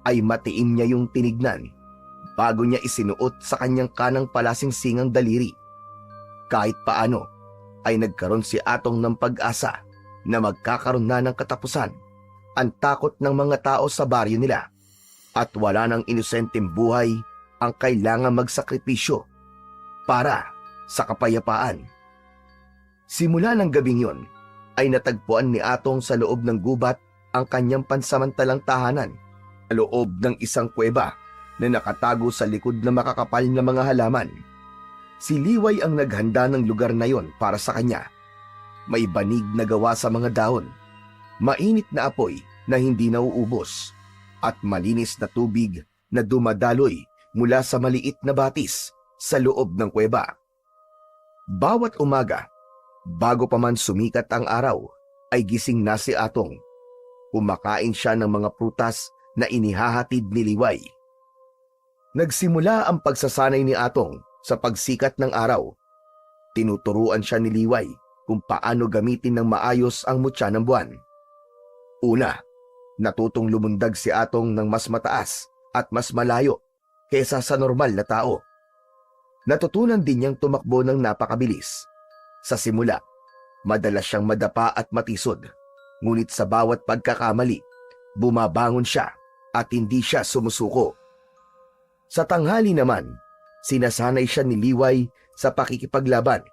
Speaker 3: ay matiim niya yung tinignan bago niya isinuot sa kanyang kanang palasingsingang daliri. Kahit paano ay nagkaroon si Atong ng pag-asa na magkakaroon na ng katapusan ang takot ng mga tao sa baryo nila at wala ng inosenteng buhay ang kailangan magsakripisyo para sa kapayapaan. Simula ng gabing yon, ay natagpuan ni Atong sa loob ng gubat ang kanyang pansamantalang tahanan sa loob ng isang kuweba na nakatago sa likod ng makakapal na mga halaman. Si Liway ang naghanda ng lugar na yon para sa kanya. May banig na gawa sa mga dahon, mainit na apoy na hindi nauubos, at malinis na tubig na dumadaloy mula sa maliit na batis sa loob ng kuweba. Bawat umaga, bago pa man sumikat ang araw, ay gising na si Atong. Kumakain siya ng mga prutas na inihahatid ni Liway. Nagsimula ang pagsasanay ni Atong sa pagsikat ng araw. Tinuturuan siya ni Liway kung paano gamitin ng maayos ang mutya ng buwan. Una, natutong lumundag si Atong ng mas mataas at mas malayo kaysa sa normal na tao. Natutunan din niyang tumakbo ng napakabilis. Sa simula, Madalas siyang madapa at matisod, ngunit sa bawat pagkakamali, bumabangon siya at hindi siya sumusuko. Sa tanghali naman, sinasanay siya ni Liway sa pakikipaglaban.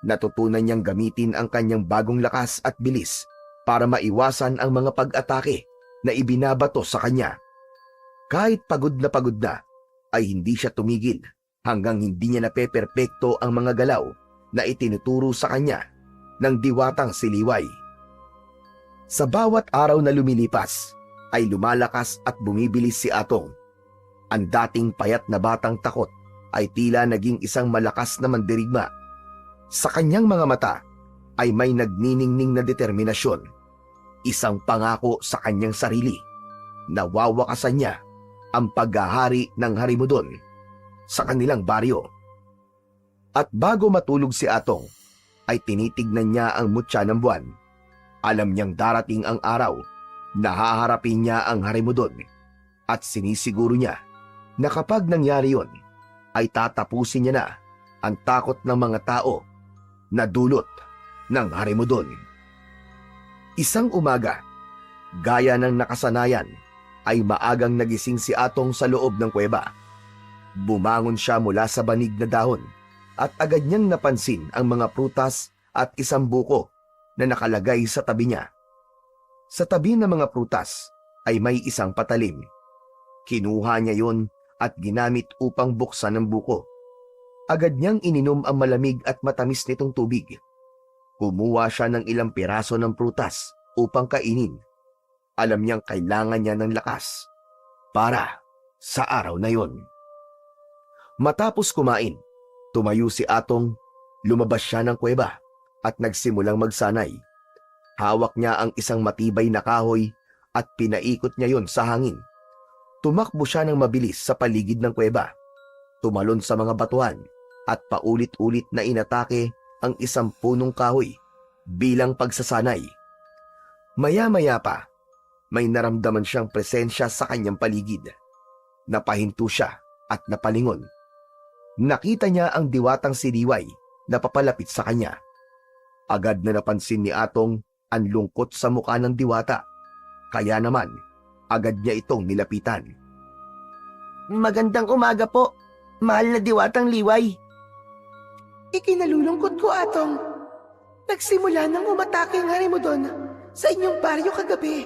Speaker 3: Natutunan niyang gamitin ang kanyang bagong lakas at bilis para maiwasan ang mga pag-atake na ibinabato sa kanya. Kahit pagod na, ay hindi siya tumigil hanggang hindi niya napeperpekto ang mga galaw na itinuturo sa kanya ng diwatang si Liway. Sa bawat araw na lumilipas, ay lumalakas at bumibilis si Atong. Ang dating payat na batang takot ay tila naging isang malakas na mandirigma. Sa kanyang mga mata ay may nagniningning na determinasyon, isang pangako sa kanyang sarili na wawakasan niya ang paghahari ng Harimudon sa kanilang baryo. At bago matulog si Atong, ay tinitignan niya ang mutya ng buwan. Alam niyang darating ang araw na haharapin niya ang Harimudon at sinisiguro niya na kapag nangyari yon, ay tatapusin niya na ang takot ng mga tao na dulot ng Harimudon. Isang umaga, gaya ng nakasanayan, ay maagang nagising si Atong sa loob ng kuweba. Bumangon siya mula sa banig na dahon at agad niyang napansin ang mga prutas at isang buko na nakalagay sa tabi niya. Sa tabi ng mga prutas ay may isang patalim. Kinuha niya yon at ginamit upang buksan ang buko. Agad niyang ininom ang malamig at matamis nitong tubig. Kumuha siya ng ilang piraso ng prutas upang kainin. Alam niyang kailangan niya ng lakas para sa araw na yon. Matapos kumain, tumayo si Atong, lumabas siya ng kuweba at nagsimulang magsanay. Hawak niya ang isang matibay na kahoy at pinaikot niya yon sa hangin. Tumakbo siya ng mabilis sa paligid ng kuweba, tumalon sa mga batuhan at paulit-ulit na inatake ang isang punong kahoy bilang pagsasanay. Maya-maya pa, may naramdaman siyang presensya sa kanyang paligid. Napahinto siya at napalingon. Nakita niya ang diwatang si Liway na papalapit sa kanya. Agad na napansin ni Atong ang lungkot sa mukha ng diwata. Kaya naman, agad niya itong nilapitan.
Speaker 2: Magandang umaga po, mahal na diwatang Liway.
Speaker 4: Ikinalulungkot ko, Atong. Nagsimula nang umatake ang Harimudon sa inyong baryo kagabi.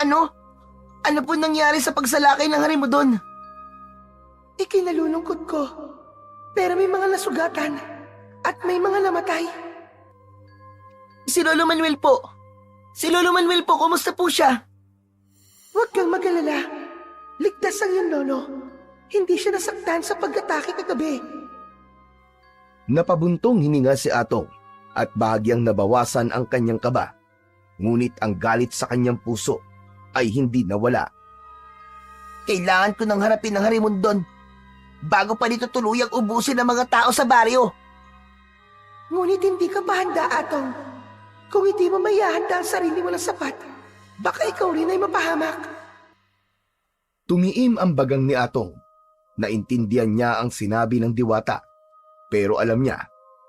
Speaker 2: Ano? Ano po nangyari sa pagsalakay ng Harimudon?
Speaker 4: Ikinalulungkot ko, pero may mga nasugatan at may mga namatay.
Speaker 2: Si Lolo Manuel po. Si Lolo Manuel po, kumusta po siya?
Speaker 4: Huwag kang mag-alala. Ligtas ang iyong lolo. Hindi siya nasaktan sa pag-atake kagabi.
Speaker 3: Napabuntong hininga si Atong at bahagyang nabawasan ang kanyang kaba. Ngunit ang galit sa kanyang puso ay hindi nawala.
Speaker 2: Kailangan ko nang harapin ang Harimudon bago pa nito tuluyang ubusin ang mga tao sa baryo.
Speaker 4: Ngunit hindi ka pa handa, Atong. Kung hindi mo maihahanda ang sarili mo ng sapat, baka ikaw rin ay mapahamak.
Speaker 3: Tumiim ang bagang ni Atong. Naintindihan niya ang sinabi ng diwata. Pero alam niya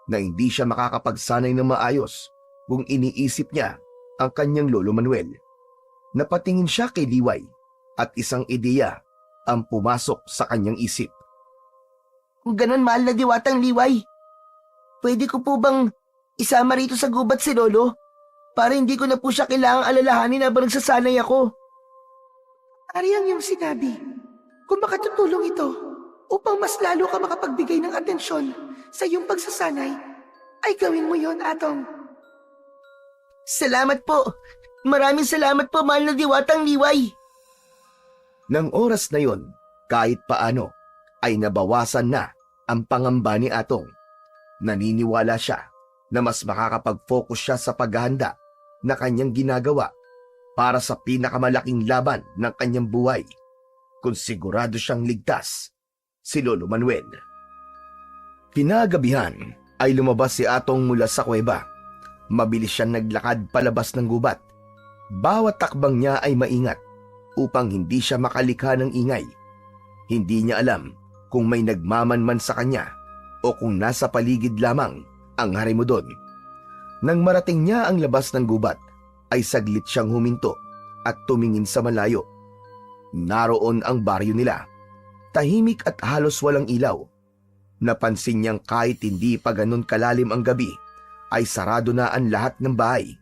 Speaker 3: na hindi siya makakapagsanay ng maayos kung iniisip niya ang kanyang Lolo Manuel. Napatingin siya kay Liway at isang ideya ang pumasok sa kanyang isip.
Speaker 2: Kung ganon, mahal na diwatang Liway, pwede ko po bang isama rito sa gubat si Lolo para hindi ko na po siya kailangang alalahanin habang nagsasanay ako?
Speaker 4: Ari ang iyong sinabi. Kung makatutulong ito upang mas lalo ka makapagbigay ng atensyon sa iyong pagsasanay, ay gawin mo yon, Atong.
Speaker 2: Salamat po. Maraming salamat po, mahal na diwatang Liway.
Speaker 3: Nang oras na yon, kahit paano, ay nabawasan na ang pangamba ni Atong. Naniniwala siya na mas makakapag-focus siya sa paghahanda na kanyang ginagawa para sa pinakamalaking laban ng kanyang buhay, kung sigurado siyang ligtas si Lolo Manuel. Kinagabihan ay lumabas si Atong mula sa kuweba. Mabilis siyang naglakad palabas ng gubat. Bawat takbang niya ay maingat upang hindi siya makalikha ng ingay. Hindi niya alam kung may nagmamanman sa kanya o kung nasa paligid lamang ang Harimudon. Nang marating niya ang labas ng gubat, ay saglit siyang huminto at tumingin sa malayo. Naroon ang baryo nila. Tahimik at halos walang ilaw. Napansin niyang kahit hindi pa ganun kalalim ang gabi, ay sarado na ang lahat ng bahay.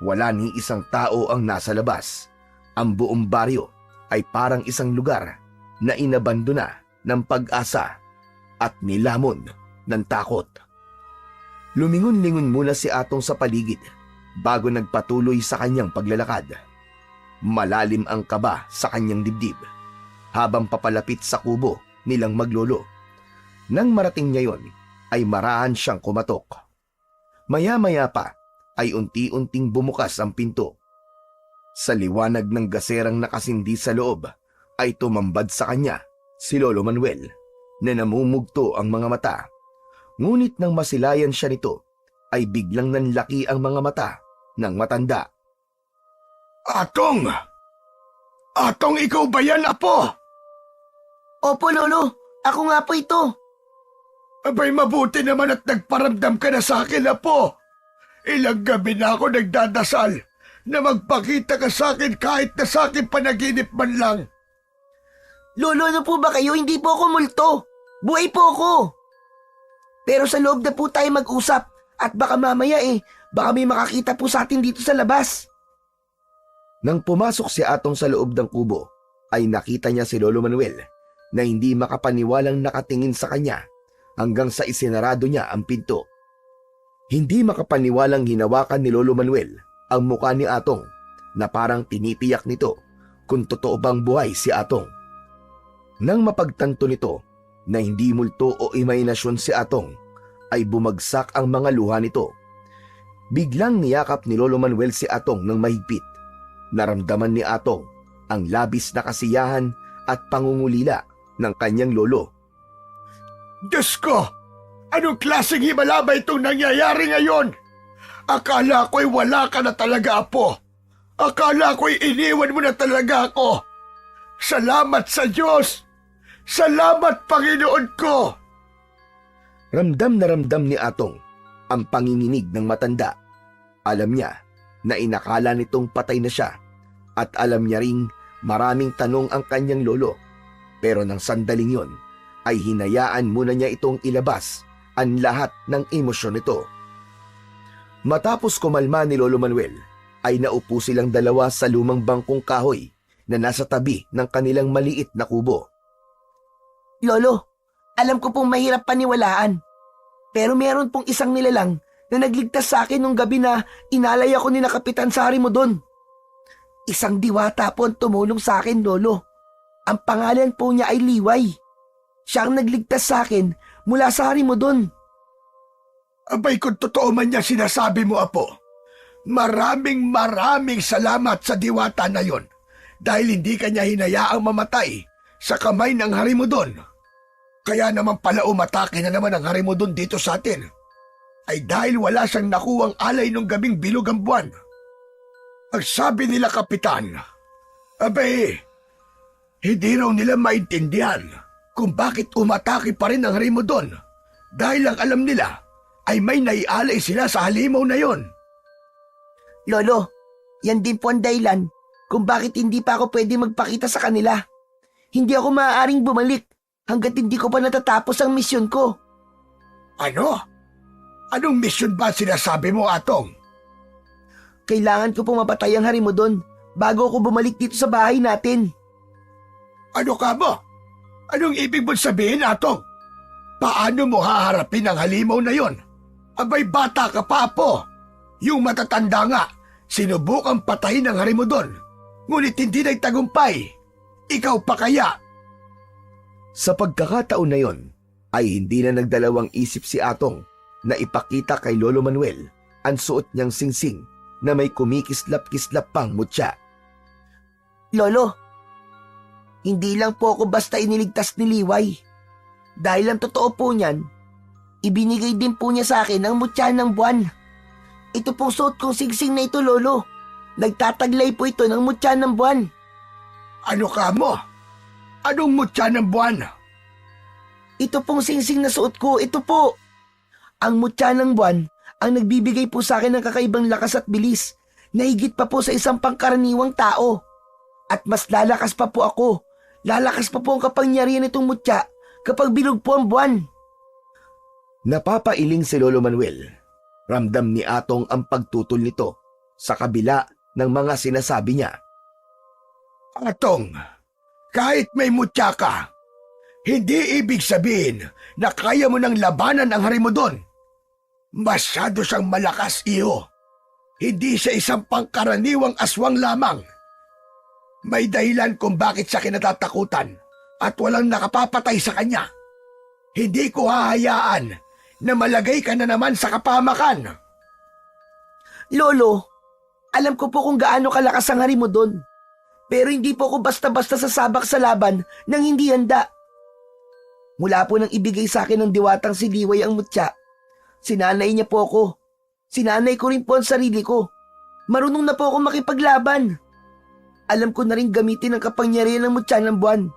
Speaker 3: Wala ni isang tao ang nasa labas. Ang buong baryo ay parang isang lugar na inabandona ng pag-asa at nilamon ng takot. Lumingon-lingon muna si Atong sa paligid bago nagpatuloy sa kanyang paglalakad. Malalim ang kaba sa kanyang dibdib habang papalapit sa kubo nilang maglolo. Nang marating niya yon, ay marahan siyang kumatok. Maya-maya pa ay unti-unting bumukas ang pinto. Sa liwanag ng gaserang nakasindi sa loob ay tumambad sa kanya si Lolo Manuel na namumugto ang mga mata. Ngunit nang masilayan siya nito ay biglang nanlaki ang mga mata ng matanda.
Speaker 1: Atong! Atong, ikaw ba yan, Apo?
Speaker 2: Opo, Lolo. Ako nga po ito.
Speaker 1: Abay, mabuti naman at nagparamdam ka na sa akin, Apo. Ilang gabi na ako nagdadasal na magpakita ka sa akin kahit na sa akin panaginip man lang.
Speaker 2: Lolo, ano po ba kayo? Hindi po ako multo. Buhay po ako. Pero sa loob na po tayo mag-usap at baka mamaya baka may makakita po sa atin dito sa labas.
Speaker 3: Nang pumasok si Atong sa loob ng kubo, ay nakita niya si Lolo Manuel na hindi makapaniwalang nakatingin sa kanya hanggang sa isinarado niya ang pinto. Hindi makapaniwalang hinawakan ni Lolo Manuel ang mukha ni Atong na parang tinitiyak nito kung totoo bang buhay si Atong. Nang mapagtanto nito na hindi multo o imahinasyon si Atong, ay bumagsak ang mga luha nito. Biglang niyakap ni Lolo Manuel si Atong ng mahigpit. Naramdaman ni Atong ang labis na kasiyahan at pangungulila ng kanyang lolo.
Speaker 1: Diyos ko! Anong klaseng himala ba itong nangyayari ngayon? Akala ko'y wala ka na talaga, Apo. Akala ko'y iniwan mo na talaga ako. Salamat sa Diyos! Salamat, Panginoon ko!
Speaker 3: Ramdam na ramdam ni Atong ang panginginig ng matanda. Alam niya na inakala nitong patay na siya at alam niya ring maraming tanong ang kanyang lolo. Pero nang sandaling yon ay hinayaan muna niya itong ilabas ang lahat ng emosyon nito. Matapos kumalma ni Lolo Manuel ay naupo silang dalawa sa lumang bangkong kahoy na nasa tabi ng kanilang maliit na kubo.
Speaker 2: Lolo, alam ko pong mahirap paniwalaan. Pero meron pong isang nilalang na nagligtas sa akin nung gabi na inalay ako ni na Kapitan Sari mo doon. Isang diwata po ang tumulong sa akin, Lolo. Ang pangalan po niya ay Liway. Siya ang nagligtas sa akin mula sa hari mo doon.
Speaker 1: Abay, kung totoo man niya sinasabi mo, Apo, maraming salamat sa diwata na yon dahil hindi kanya hinayaang mamatay sa kamay ng hari mo doon. Kaya naman pala umatake na naman ang hari mo doon dito sa atin ay dahil wala siyang nakuwang alay nung gabing bilog ang buwan. Ang sabi nila, Kapitan, abay, hindi raw nila maintindihan kung bakit umatake pa rin ang hari mo doon dahil ang alam nila ay may naialay sila sa halimaw na yon.
Speaker 2: Lolo, yan din po ang dahilan kung bakit hindi pa ako pwede magpakita sa kanila. Hindi ako maaaring bumalik hanggat hindi ko pa natatapos ang misyon ko.
Speaker 1: Ano? Anong misyon ba sinasabi mo, Atong?
Speaker 2: Kailangan ko pong mapatay ang hari mo doon bago ako bumalik dito sa bahay natin.
Speaker 1: Ano ka mo? Anong ibig mong sabihin, Atong? Paano mo haharapin ang halimaw na yon? Abay, bata ka pa, Apo. Yung matatanda nga, sinubukang patayin ang hari mo doon. Ngunit hindi nagtagumpay. Ikaw pa kaya?
Speaker 3: Sa pagkakataon na yon, ay hindi na nagdalawang isip si Atong na ipakita kay Lolo Manuel ang suot niyang singsing na may kumikislap-kislap pang mutya.
Speaker 2: Lolo, hindi lang po ako basta iniligtas ni Liway. Dahil ang totoo po niyan, ibinigay din po niya sa akin ang mutya ng buwan. Ito pong suot kong singsing na ito, Lolo. Nagtataglay po ito ng mutya ng buwan.
Speaker 1: Ano ka mo? Anong mutya ng buwan?
Speaker 2: Ito pong singsing na suot ko, ito po. Ang mutya ng buwan ang nagbibigay po sa akin ng kakaibang lakas at bilis na higit pa po sa isang pangkaraniwang tao. At mas lalakas pa po ako. Lalakas pa po ang kapangyarihan nitong mutya kapag bilog po ang buwan.
Speaker 3: Napapailing si Lolo Manuel. Ramdam ni Atong ang pagtutol nito sa kabila ng mga sinasabi niya.
Speaker 1: Atong, kahit may mutya ka, hindi ibig sabihin na kaya mo nang labanan ang Harimudon. Masyado siyang malakas, iyo. Hindi siya isang pangkaraniwang aswang lamang. May dahilan kung bakit siya kinatatakutan at walang nakapapatay sa kanya. Hindi ko hahayaan na malagay ka na naman sa kapahamakan.
Speaker 2: Lolo, alam ko po kung gaano kalakas ang Harimudon. Pero hindi po ako basta-basta sasabak sa laban nang hindi handa. Mula po nang ibigay sa akin ng diwatang si Liway ang mutya, sinanay niya po ako. Sinanay ko rin po ang sarili ko. Marunong na po ako makipaglaban. Alam ko na rin gamitin ang kapangyarihan ng mutya ng buwan.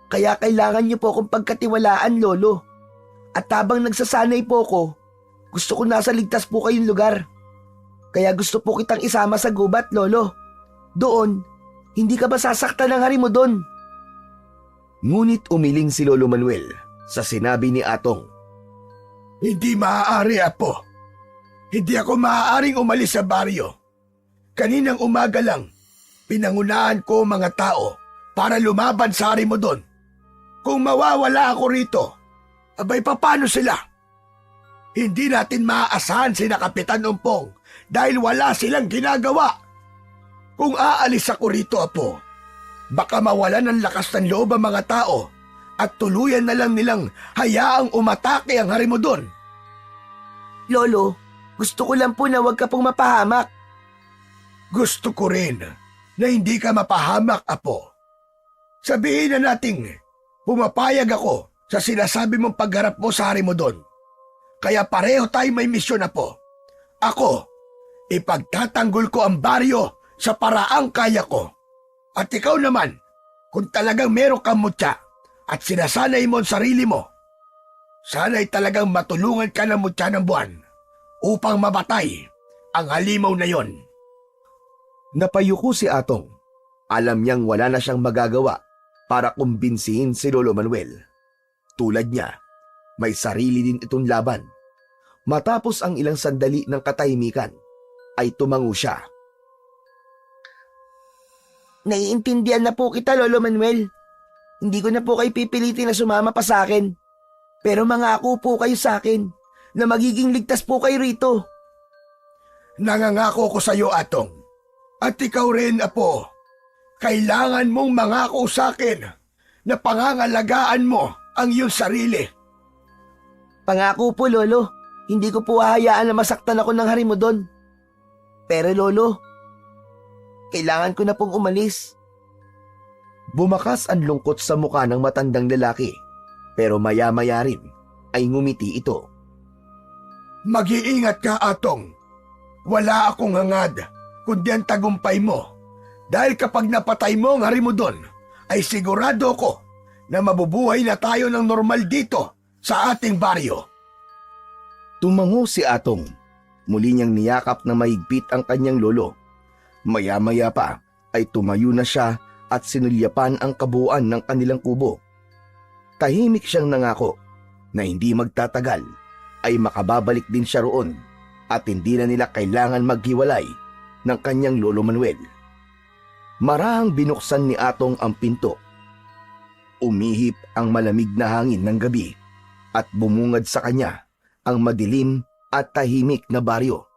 Speaker 2: Kaya kailangan niyo po akong pagkatiwalaan, Lolo. At habang nagsasanay po ako, gusto ko nasa ligtas po kayong lugar. Kaya gusto po kitang isama sa gubat, Lolo. Doon, hindi ka ba sasaktan ng Harimudon?
Speaker 3: Ngunit umiling si Lolo Manuel sa sinabi ni Atong.
Speaker 1: Hindi maaari, Apo. Hindi ako maaaring umalis sa baryo. Kaninang umaga lang, pinangunahan ko mga tao para lumaban sa Harimudon. Kung mawawala ako rito, abay paano sila? Hindi natin maaasahan sina Kapitan Umpong dahil wala silang ginagawa. Kung aalis ako rito, Apo, baka mawalan ng lakas ng loob ang mga tao at tuluyan na lang nilang hayaang umatake ang Harimudon.
Speaker 2: Lolo, gusto ko lang po na huwag ka pong mapahamak.
Speaker 1: Gusto ko rin na hindi ka mapahamak, Apo. Sabihin na nating pumapayag ako sa sinasabi mong pagharap mo sa Harimudon. Kaya pareho tayo may misyon, Apo. Ako, ipagtatanggol ko ang baryo sa paraang kaya ko. At ikaw naman, kung talagang meron kang mutya at sinasanay mo ang sarili mo, sana'y talagang matulungan ka ng mutya ng buwan upang mabatay ang halimaw na yon.
Speaker 3: Napayuko si Atong. Alam niyang wala na siyang magagawa para kumbinsihin si Lolo Manuel. Tulad niya, may sarili din itong laban. Matapos ang ilang sandali ng katahimikan, ay tumango siya.
Speaker 2: Naiintindihan na po kita, Lolo Manuel. Hindi ko na po kayo pipilitin na sumama pa sa akin. Pero mangako po kayo sa akin na magiging ligtas po kayo rito.
Speaker 1: Nangangako ko sa iyo, Atong. At ikaw rin, Apo. Kailangan mong mangako sa akin na pangangalagaan mo ang iyong sarili.
Speaker 2: Pangako po, Lolo. Hindi ko po hahayaan na masaktan ako ng Harimudon. Pero Lolo, kailangan ko na pong umalis.
Speaker 3: Bumakas ang lungkot sa mukha ng matandang lalaki, pero maya-maya rin ay ngumiti ito.
Speaker 1: Mag-iingat ka, Atong. Wala akong hangad, kundi ang tagumpay mo. Dahil kapag napatay mo ang Harimudon, ay sigurado ko na mabubuhay na tayo ng normal dito sa ating baryo.
Speaker 3: Tumango si Atong. Muli niyang niyakap na mahigpit ang kanyang lolo. Maya-maya pa ay tumayo na siya at sinulyapan ang kabuuan ng kanilang kubo. Tahimik siyang nangako na hindi magtatagal ay makababalik din siya roon at hindi na nila kailangan maghiwalay ng kanyang Lolo Manuel. Marahang binuksan ni Atong ang pinto. Umihip ang malamig na hangin ng gabi at bumungad sa kanya ang madilim at tahimik na baryo.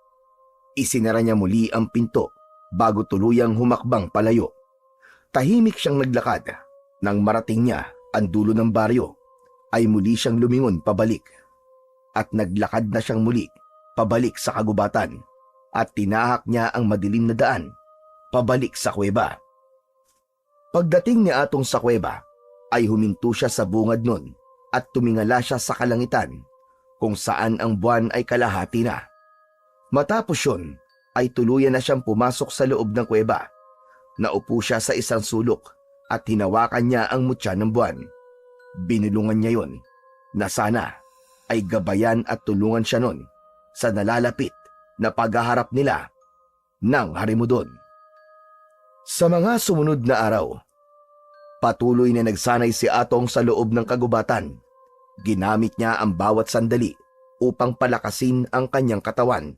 Speaker 3: Isinara niya muli ang pinto bago tuluyang humakbang palayo. Tahimik siyang naglakad. Nang marating niya ang dulo ng baryo, ay muli siyang lumingon pabalik. At naglakad na siyang muli pabalik sa kagubatan at tinahak niya ang madilim na daan pabalik sa kuweba. Pagdating ni Atong sa kuweba, ay huminto siya sa bungad nun at tumingala siya sa kalangitan kung saan ang buwan ay kalahati na. Matapos yun, ay tuluyan na siyang pumasok sa loob ng kuweba. Naupo siya sa isang sulok at hinawakan niya ang mutya ng buwan. Binulungan niya yon na sana ay gabayan at tulungan siya nun sa nalalapit na paghaharap nila ng Harimudon. Sa mga sumunod na araw, patuloy na nagsanay si Atong sa loob ng kagubatan. Ginamit niya ang bawat sandali upang palakasin ang kanyang katawan,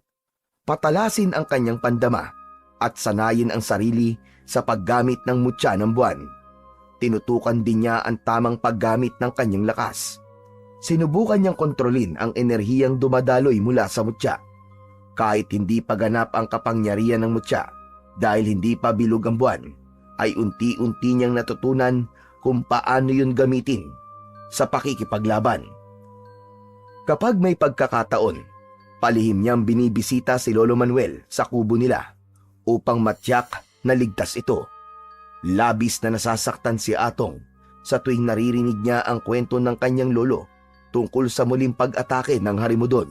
Speaker 3: patalasin ang kanyang pandama at sanayin ang sarili sa paggamit ng mutya ng buwan. Tinutukan din niya ang tamang paggamit ng kanyang lakas. Sinubukan niyang kontrolin ang enerhiyang dumadaloy mula sa mutya. Kahit hindi pa ganap ang kapangyarihan ng mutya dahil hindi pa bilog ang buwan, ay unti-unti niyang natutunan kung paano yun gamitin sa pakikipaglaban. Kapag may pagkakataon, palihim niyang binibisita si Lolo Manuel sa kubo nila upang matyak na ligtas ito. Labis na nasasaktan si Atong sa tuwing naririnig niya ang kwento ng kanyang lolo tungkol sa muling pag-atake ng Harimudon.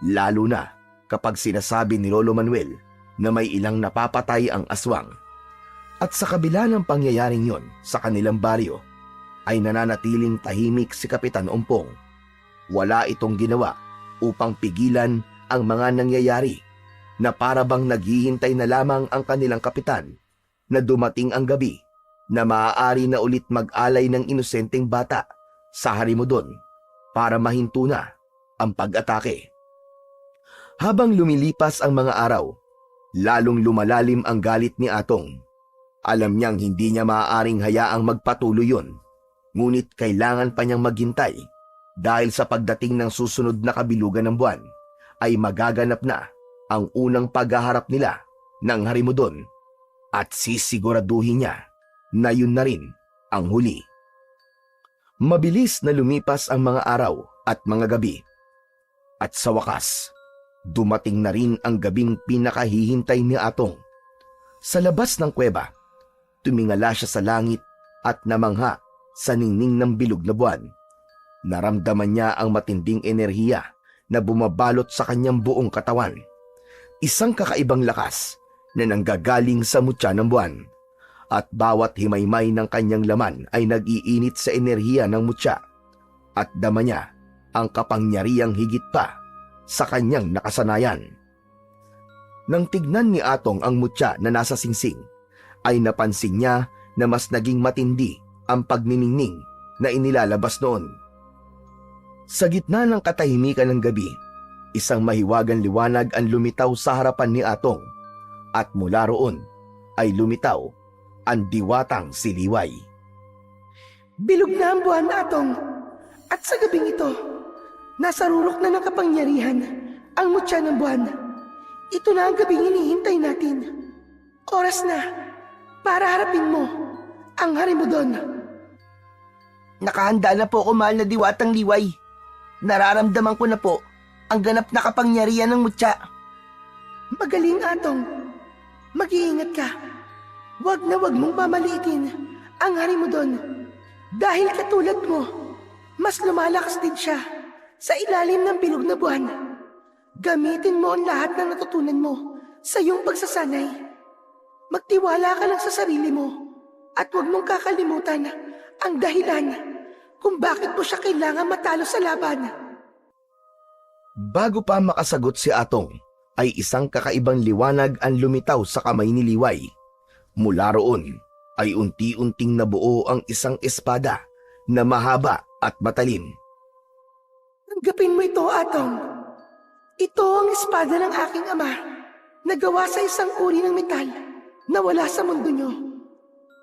Speaker 3: Lalo na kapag sinasabi ni Lolo Manuel na may ilang napapatay ang aswang. At sa kabila ng pangyayaring yon sa kanilang baryo, ay nananatiling tahimik si Kapitan Ompong. Wala itong ginawa upang pigilan ang mga nangyayari na para bang naghihintay na lamang ang kanilang kapitan na dumating ang gabi na maaari na ulit mag-alay ng inosenteng bata sa Harimudon para mahinto na ang pag-atake. Habang lumilipas ang mga araw, lalong lumalalim ang galit ni Atong. Alam niyang hindi niya maaaring hayaang magpatuloy yun, ngunit kailangan pa niyang maghintay dahil sa pagdating ng susunod na kabilugan ng buwan ay magaganap na ang unang paghaharap nila ng Harimudon at sisiguraduhin niya na yun na rin ang huli. Mabilis na lumipas ang mga araw at mga gabi at sa wakas, dumating na rin ang gabing pinakahihintay ni Atong. Sa labas ng kuweba, tumingala siya sa langit at namangha sa ningning ng bilog na buwan. Naramdaman niya ang matinding enerhiya na bumabalot sa kanyang buong katawan. Isang kakaibang lakas na nanggagaling sa mutya ng buwan. At bawat himaymay ng kanyang laman ay nag-iinit sa enerhiya ng mutya. At dama niya ang kapangyarihang higit pa sa kanyang nakasanayan. Nang tignan ni Atong ang mutya na nasa singsing, ay napansin niya na mas naging matindi ang pagniningning na inilalabas noon. Sa gitna ng katahimikan ng gabi, isang mahiwagang liwanag ang lumitaw sa harapan ni Atong at mula roon ay lumitaw ang diwatang si Liway.
Speaker 4: Bilog na ang buwan, Atong. At sa gabing ito, nasa rurok na ng kapangyarihan ang mutya ng buwan. Ito na ang gabing hinihintay natin. Oras na para harapin mo ang Harimudon.
Speaker 2: Nakahanda na po ako, mahal na diwatang Liway. Nararamdaman ko na po ang ganap na kapangyarihan ng mutya.
Speaker 4: Magaling, Atong. Mag-iingat ka. Wag na wag mong mamaliitin ang Harimudon. Dahil katulad mo, mas lumalakas din siya sa ilalim ng bilog na buwan. Gamitin mo ang lahat ng natutunan mo sa iyong pagsasanay. Magtiwala ka lang sa sarili mo at huwag mong kakalimutan ang dahilan kung bakit mo siya kailangan matalo sa laban.
Speaker 3: Bago pa makasagot si Atong, ay isang kakaibang liwanag ang lumitaw sa kamay ni Liway. Mula roon ay unti-unting nabuo ang isang espada na mahaba at matalim.
Speaker 4: Tanggapin mo ito, Atong. Ito ang espada ng aking ama, nagawa sa isang uri ng metal na wala sa mundo nyo.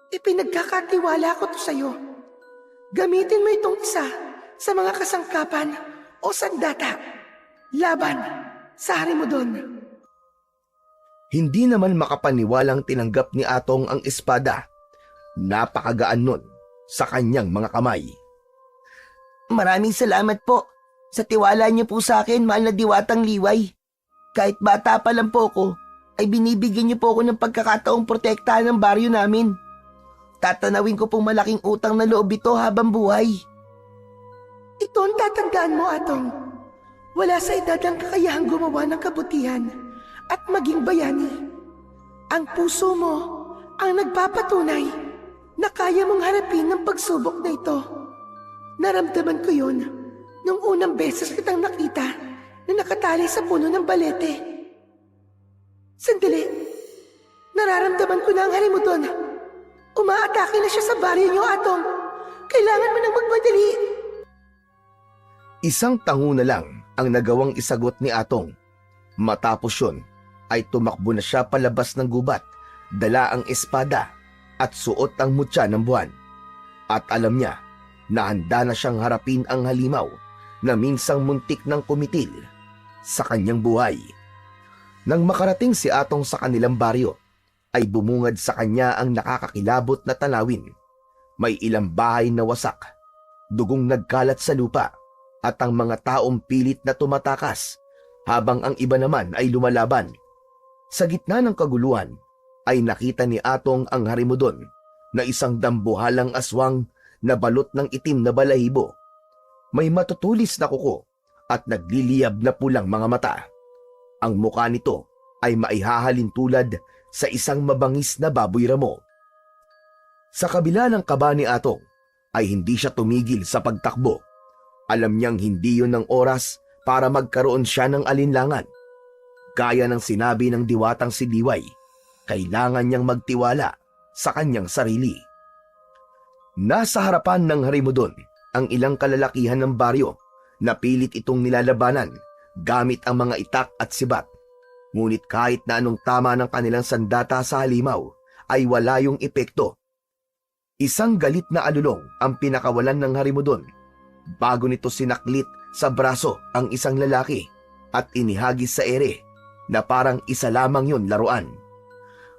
Speaker 4: Ipinagkakatiwala ko to sa'yo. Gamitin mo itong isa sa mga kasangkapan o sandata laban sa Harimudon.
Speaker 3: Hindi naman makapaniwalang tinanggap ni Atong ang espada. Napakagaan nun sa kanyang mga kamay.
Speaker 2: Maraming salamat po sa tiwala niyo po sa akin, mahal na diwatang Liway. Kahit bata pa lang po ako, ay binibigyan niyo po ako ng pagkakataong protektahan ng baryo namin. Tatanawin ko pong malaking utang na loob ito habang buhay.
Speaker 4: Ito ang tatandaan mo, Atong. Wala sa edad ang kakayahang gumawa ng kabutihan at maging bayani. Ang puso mo ang nagpapatunay na kaya mong harapin ang pagsubok na ito. Naramdaman ko yun nung unang beses kitang nakita na nakatali sa puno ng balete. Sandali. Nararamdaman ko na ang Harimudon. Umaatake na siya sa baryo niyo, Atong. Kailangan mo nang magmadali.
Speaker 3: Isang tango na lang ang nagawang isagot ni Atong. Matapos yun, ay tumakbo na siya palabas ng gubat, dala ang espada at suot ang mutya ng buwan. At alam niya na handa na siyang harapin ang halimaw na minsang muntik ng kumitil sa kanyang buhay. Nang makarating si Atong sa kanilang baryo, ay bumungad sa kanya ang nakakakilabot na tanawin. May ilang bahay na wasak, dugong nagkalat sa lupa, at ang mga taong pilit na tumatakas, habang ang iba naman ay lumalaban. Sa gitna ng kaguluhan, ay nakita ni Atong ang Harimudon na isang dambuhalang aswang na balot ng itim na balahibo. May matutulis na kuko at nagliliyab na pulang mga mata. Ang mukha nito ay maihahalin tulad sa isang mabangis na baboy ramo. Sa kabila ng kaba ni Atong, ay hindi siya tumigil sa pagtakbo. Alam niyang hindi yun ang oras para magkaroon siya ng alinlangan. Gaya ng sinabi ng diwatang si Liway, kailangan niyang magtiwala sa kanyang sarili. Nasa harapan ng Harimudon ang ilang kalalakihan ng baryo na pilit itong nilalabanan gamit ang mga itak at sibat. Ngunit kahit na anong tama ng kanilang sandata sa halimaw, ay wala yung epekto. Isang galit na alulong ang pinakawalan ng Harimudon bago nito sinaklit sa braso ang isang lalaki at inihagis sa ere na parang isa lamang yun laruan.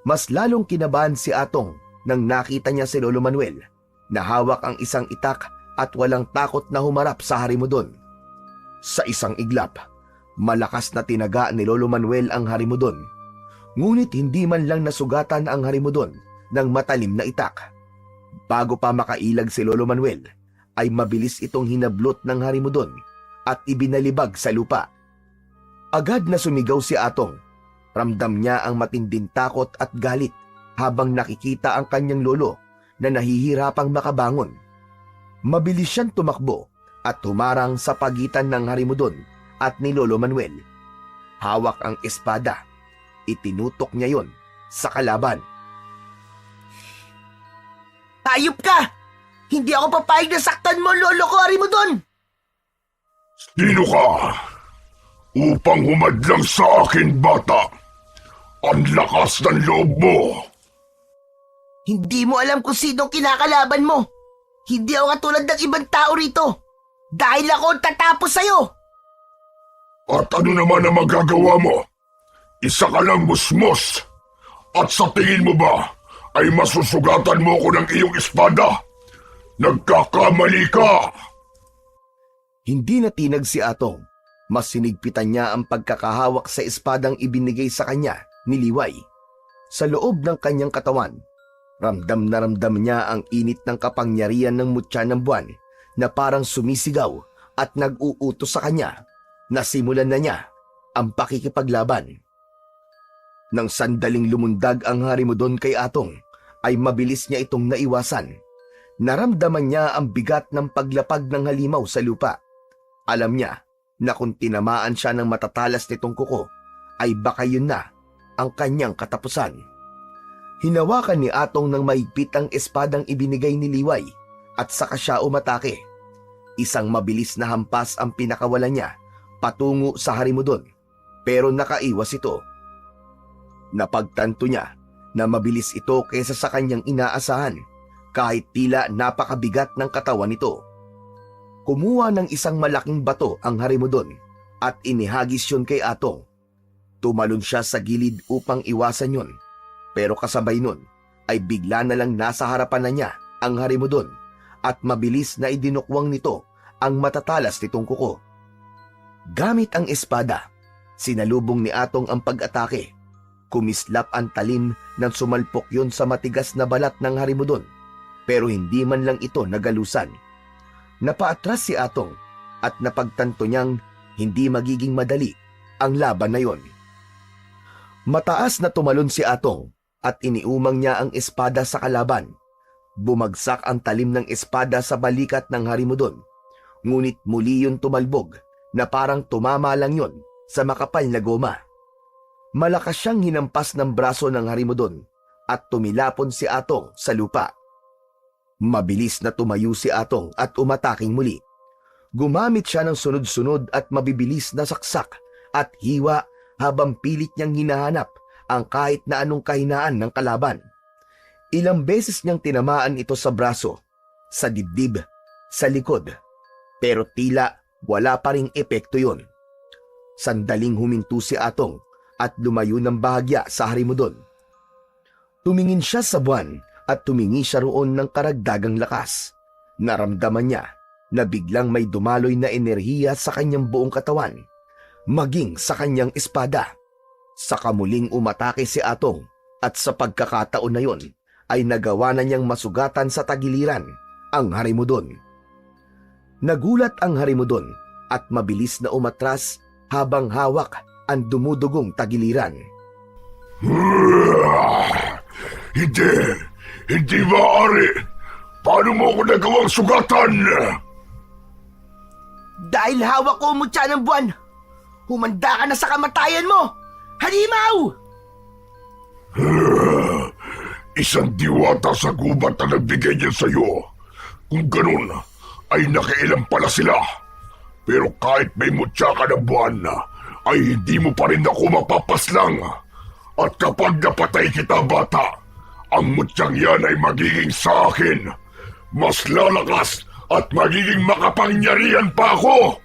Speaker 3: Mas lalong kinabahan si Atong nang nakita niya si Lolo Manuel na hawak ang isang itak at walang takot na humarap sa Harimudon. Sa isang iglap, malakas na tinaga ni Lolo Manuel ang Harimudon, ngunit hindi man lang nasugatan ang Harimudon ng matalim na itak. Bago pa makailag si Lolo Manuel, ay mabilis itong hinablot ng Harimudon at ibinalibag sa lupa. Agad na sumigaw si Atong. Ramdam niya ang matinding takot at galit habang nakikita ang kanyang lolo na nahihirapang makabangon. Mabilis siyang tumakbo at humarang sa pagitan ng Harimudon at ni Lolo Manuel. Hawak ang espada. Itinutok niya yon sa kalaban.
Speaker 2: Hayop ka! Hindi ako papayag na saktan mo, lolo ko, Harimudon!
Speaker 1: Sino ka? Upang humadlang sa akin, bata. Ang lakas ng loob mo.
Speaker 2: Hindi mo alam kung sinong kinakalaban mo. Hindi ako katulad ng ibang tao rito. Dahil ako ang tatapos sa'yo.
Speaker 1: At ano naman ang magagawa mo? Isa ka lang musmos. At sa tingin mo ba ay masusugatan mo ko ng iyong espada? Nagkakamali ka!
Speaker 3: Hindi natinag si Atong. Mas sinigpitan niya ang pagkakahawak sa espadang ibinigay sa kanya ni Liway. Sa loob ng kanyang katawan, ramdam na ramdam niya ang init ng kapangyarihan ng mutya ng buwan na parang sumisigaw at nag-uutos sa kanya. Nasimulan na niya ang pakikipaglaban. Nang sandaling lumundag ang Harimudon kay Atong, ay mabilis niya itong naiwasan. Naramdaman niya ang bigat ng paglapag ng halimaw sa lupa. Alam niya na kung tinamaan siya ng matatalas nitong kuko, ay baka yun na ang kanyang katapusan. Hinawakan ni Atong ng mahigpit ang espadang ibinigay ni Liway at saka siya umatake. Isang mabilis na hampas ang pinakawalan niya patungo sa Harimudon, pero nakaiwas ito. Napagtanto niya na mabilis ito kaysa sa kanyang inaasahan kahit tila napakabigat ng katawan nito. Kumuha ng isang malaking bato ang Harimudon at inihagis yun kay Atong. Tumalon siya sa gilid upang iwasan yun, pero kasabay nun ay bigla na lang nasa harapan na niya ang Harimudon at mabilis na idinukwang nito ang matatalas nitong kuko. Gamit ang espada, sinalubong ni Atong ang pag-atake. Kumislap ang talim nang sumalpok yun sa matigas na balat ng Harimudon, pero hindi man lang ito nagalusan. Napaatras si Atong at napagtanto niyang hindi magiging madali ang laban na yon. Mataas na tumalon si Atong at iniumang niya ang espada sa kalaban. Bumagsak ang talim ng espada sa balikat ng Harimudon, ngunit muli yun tumalbog na parang tumama lang yon sa makapal na goma. Malakas siyang hinampas ng braso ng Harimudon at tumilapon si Atong sa lupa. Mabilis na tumayo si Atong at umataking muli. Gumamit siya ng sunod-sunod at mabibilis na saksak at hiwa habang pilit niyang hinahanap ang kahit na anong kahinaan ng kalaban. Ilang beses niyang tinamaan ito sa braso, sa dibdib, sa likod, pero tila wala pa ring epekto yon. Sandaling huminto si Atong at lumayo ng bahagya sa Harimudon. Tumingin siya sa buwan at tumingi siya roon ng karagdagang lakas. Naramdaman niya na biglang may dumaloy na enerhiya sa kanyang buong katawan, maging sa kanyang espada. Saka muling umatake si Atong at sa pagkakataon na yon ay nagawa na niyang masugatan sa tagiliran ang Harimudon. Nagulat ang Harimudon at mabilis na umatras habang hawak ang dumudugong tagiliran.
Speaker 1: Hindi maaari. Paano mo ako nagawang sugatan?
Speaker 2: Dahil hawak ko umutya ng buwan, humanda ka na sa kamatayan mo! Halimaw!
Speaker 1: Isang diwata sa gubat na nagbigay niya sa'yo. Kung ganun, ay nakialam pala sila. Pero kahit may mutya ka ng buwan, ay hindi mo pa rin ako mapapaslang. At kapag napatay kita, bata, ang mutyang yan ay magiging sa akin. Mas lalakas at magiging makapangyarihan pa ako.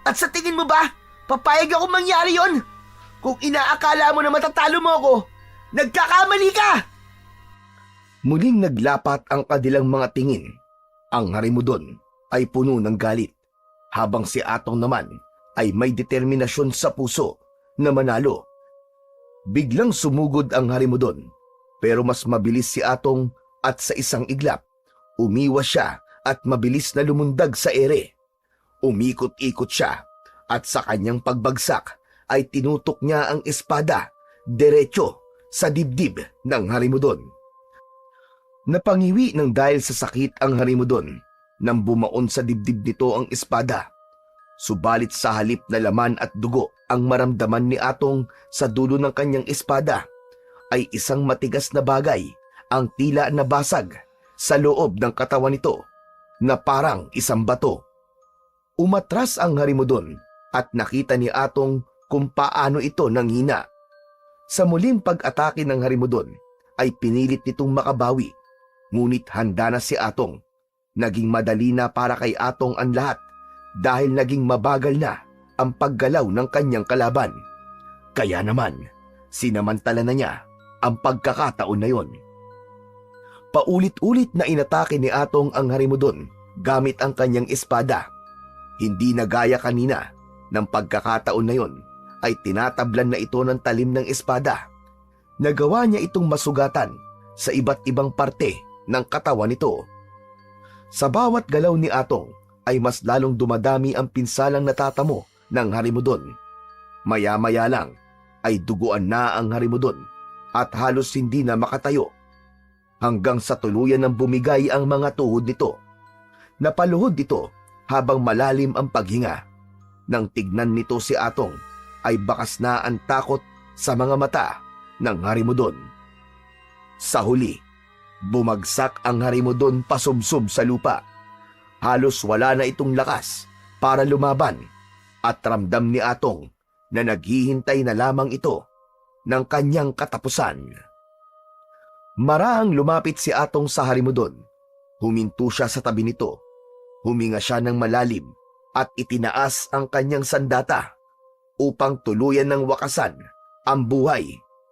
Speaker 2: At sa tingin mo ba, papayag ako mangyari yon? Kung inaakala mo na matatalo mo ako, nagkakamali ka!
Speaker 3: Muling naglapat ang kanilang mga tingin. Ang Harimudon ay puno ng galit, habang si Atong naman ay may determinasyon sa puso na manalo. Biglang sumugod ang Harimudon, pero mas mabilis si Atong at sa isang iglap, umiwas siya at mabilis na lumundag sa ere. Umikot-ikot siya at sa kanyang pagbagsak ay tinutok niya ang espada diretso sa dibdib ng Harimudon. Napangiwi ng dahil sa sakit ang Harimudon nang bumaon sa dibdib nito ang espada. Subalit sa halip na laman at dugo ang maramdaman ni Atong sa dulo ng kanyang espada, ay isang matigas na bagay ang tila nabasag sa loob ng katawan nito na parang isang bato. Umatras ang Harimudon at nakita ni Atong kung paano ito nanghina. Sa muling pag-atake ng Harimudon ay pinilit nitong makabawi, ngunit handa na si Atong. Naging madali na para kay Atong ang lahat dahil naging mabagal na ang paggalaw ng kanyang kalaban. Kaya naman, sinamantala na niya ang pagkakataon na yon. Paulit-ulit na inatake ni Atong ang Harimudon gamit ang kanyang espada. Hindi na gaya kanina, ng pagkakataon na yon ay tinatablan na ito ng talim ng espada. Nagawa niya itong masugatan sa iba't ibang parte ng katawan nito. Sa bawat galaw ni Atong ay mas lalong dumadami ang pinsalang natatamo ng Harimudon. Maya-maya lang ay duguan na ang Harimudon at halos hindi na makatayo, hanggang sa tuluyan ng bumigay ang mga tuhod nito. Napaluhod ito habang malalim ang paghinga. Nang tignan nito si Atong ay bakas na ang takot sa mga mata ng Harimudon. Sa huli, bumagsak ang Harimudon pasubsob sa lupa. Halos wala na itong lakas para lumaban at ramdam ni Atong na naghihintay na lamang ito ng kanyang katapusan. Maraang lumapit si Atong sa Harimudon. Huminto siya sa tabi nito. Huminga siya ng malalim at itinaas ang kanyang sandata upang tuluyan ng wakasan ang buhay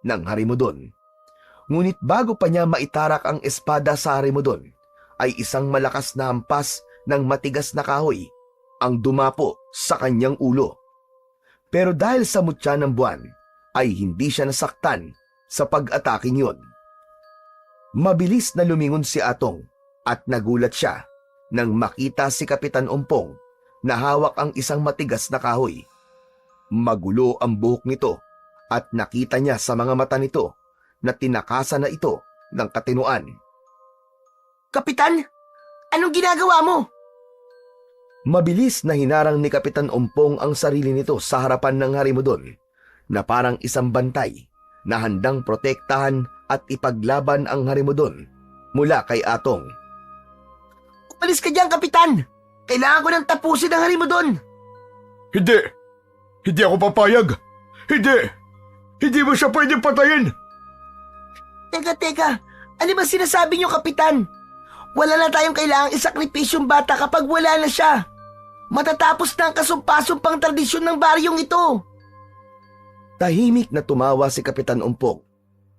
Speaker 3: ng Harimudon. Ngunit bago pa niya maitarak ang espada sa Harimudon, ay isang malakas na hampas ng matigas na kahoy ang dumapo sa kanyang ulo. Pero dahil sa mutya ng buwan, ay hindi siya nasaktan sa pag-ataking yon. Mabilis na lumingon si Atong at nagulat siya nang makita si Kapitan Ompong na hawak ang isang matigas na kahoy. Magulo ang buhok nito at nakita niya sa mga mata nito na tinakasan na ito ng katinuan.
Speaker 2: Kapitan, Anong ginagawa mo?
Speaker 3: Mabilis na hinarang ni Kapitan Umpong ang sarili nito sa harapan ng Harimudon na parang isang bantay na handang protektahan at ipaglaban ang Harimudon mula kay Atong.
Speaker 2: Umalis ka diyan, Kapitan! Kailangan ko nang tapusin ang Harimudon!
Speaker 1: Hindi! Hindi ako papayag! Hindi! Hindi mo siya pwedeng patayin!
Speaker 2: Teka, ano ba sinasabi niyo, Kapitan? Wala na tayong kailangang isakripisyong bata kapag wala na siya. Matatapos na ang kasumpasumpang tradisyon ng baryong ito.
Speaker 3: Tahimik na tumawa si Kapitan Umpong.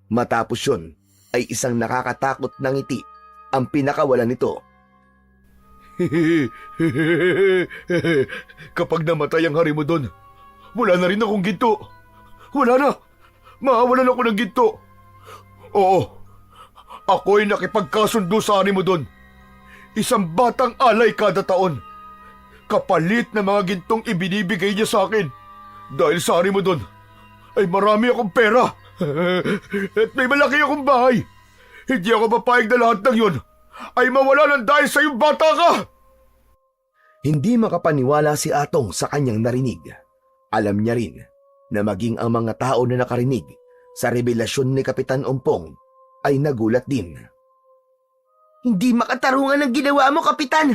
Speaker 3: Matapos yun ay isang nakakatakot na ngiti ang pinakawalan nito.
Speaker 1: Kapag namatay ang Harimudon, wala na rin akong ginto. Wala na. Maawalan ako ng ginto. Oo. Ako'y nakipagkasundo sa Harimudon. Isang batang alay kada taon. Kapalit na mga gintong ibinibigay niya sa akin. Dahil sa Harimudon ay marami akong pera. At may malaki akong bahay. Hindi ako mapayag na lahat ng yun ay mawala ng dahil sa iyong bata ka!
Speaker 3: Hindi makapaniwala si Atong sa kanyang narinig. Alam niya rin na maging ang mga tao na nakarinig sa revelasyon ni Kapitan Umpong ay nagulat din.
Speaker 2: Hindi makatarungan ang ginawa mo, Kapitan.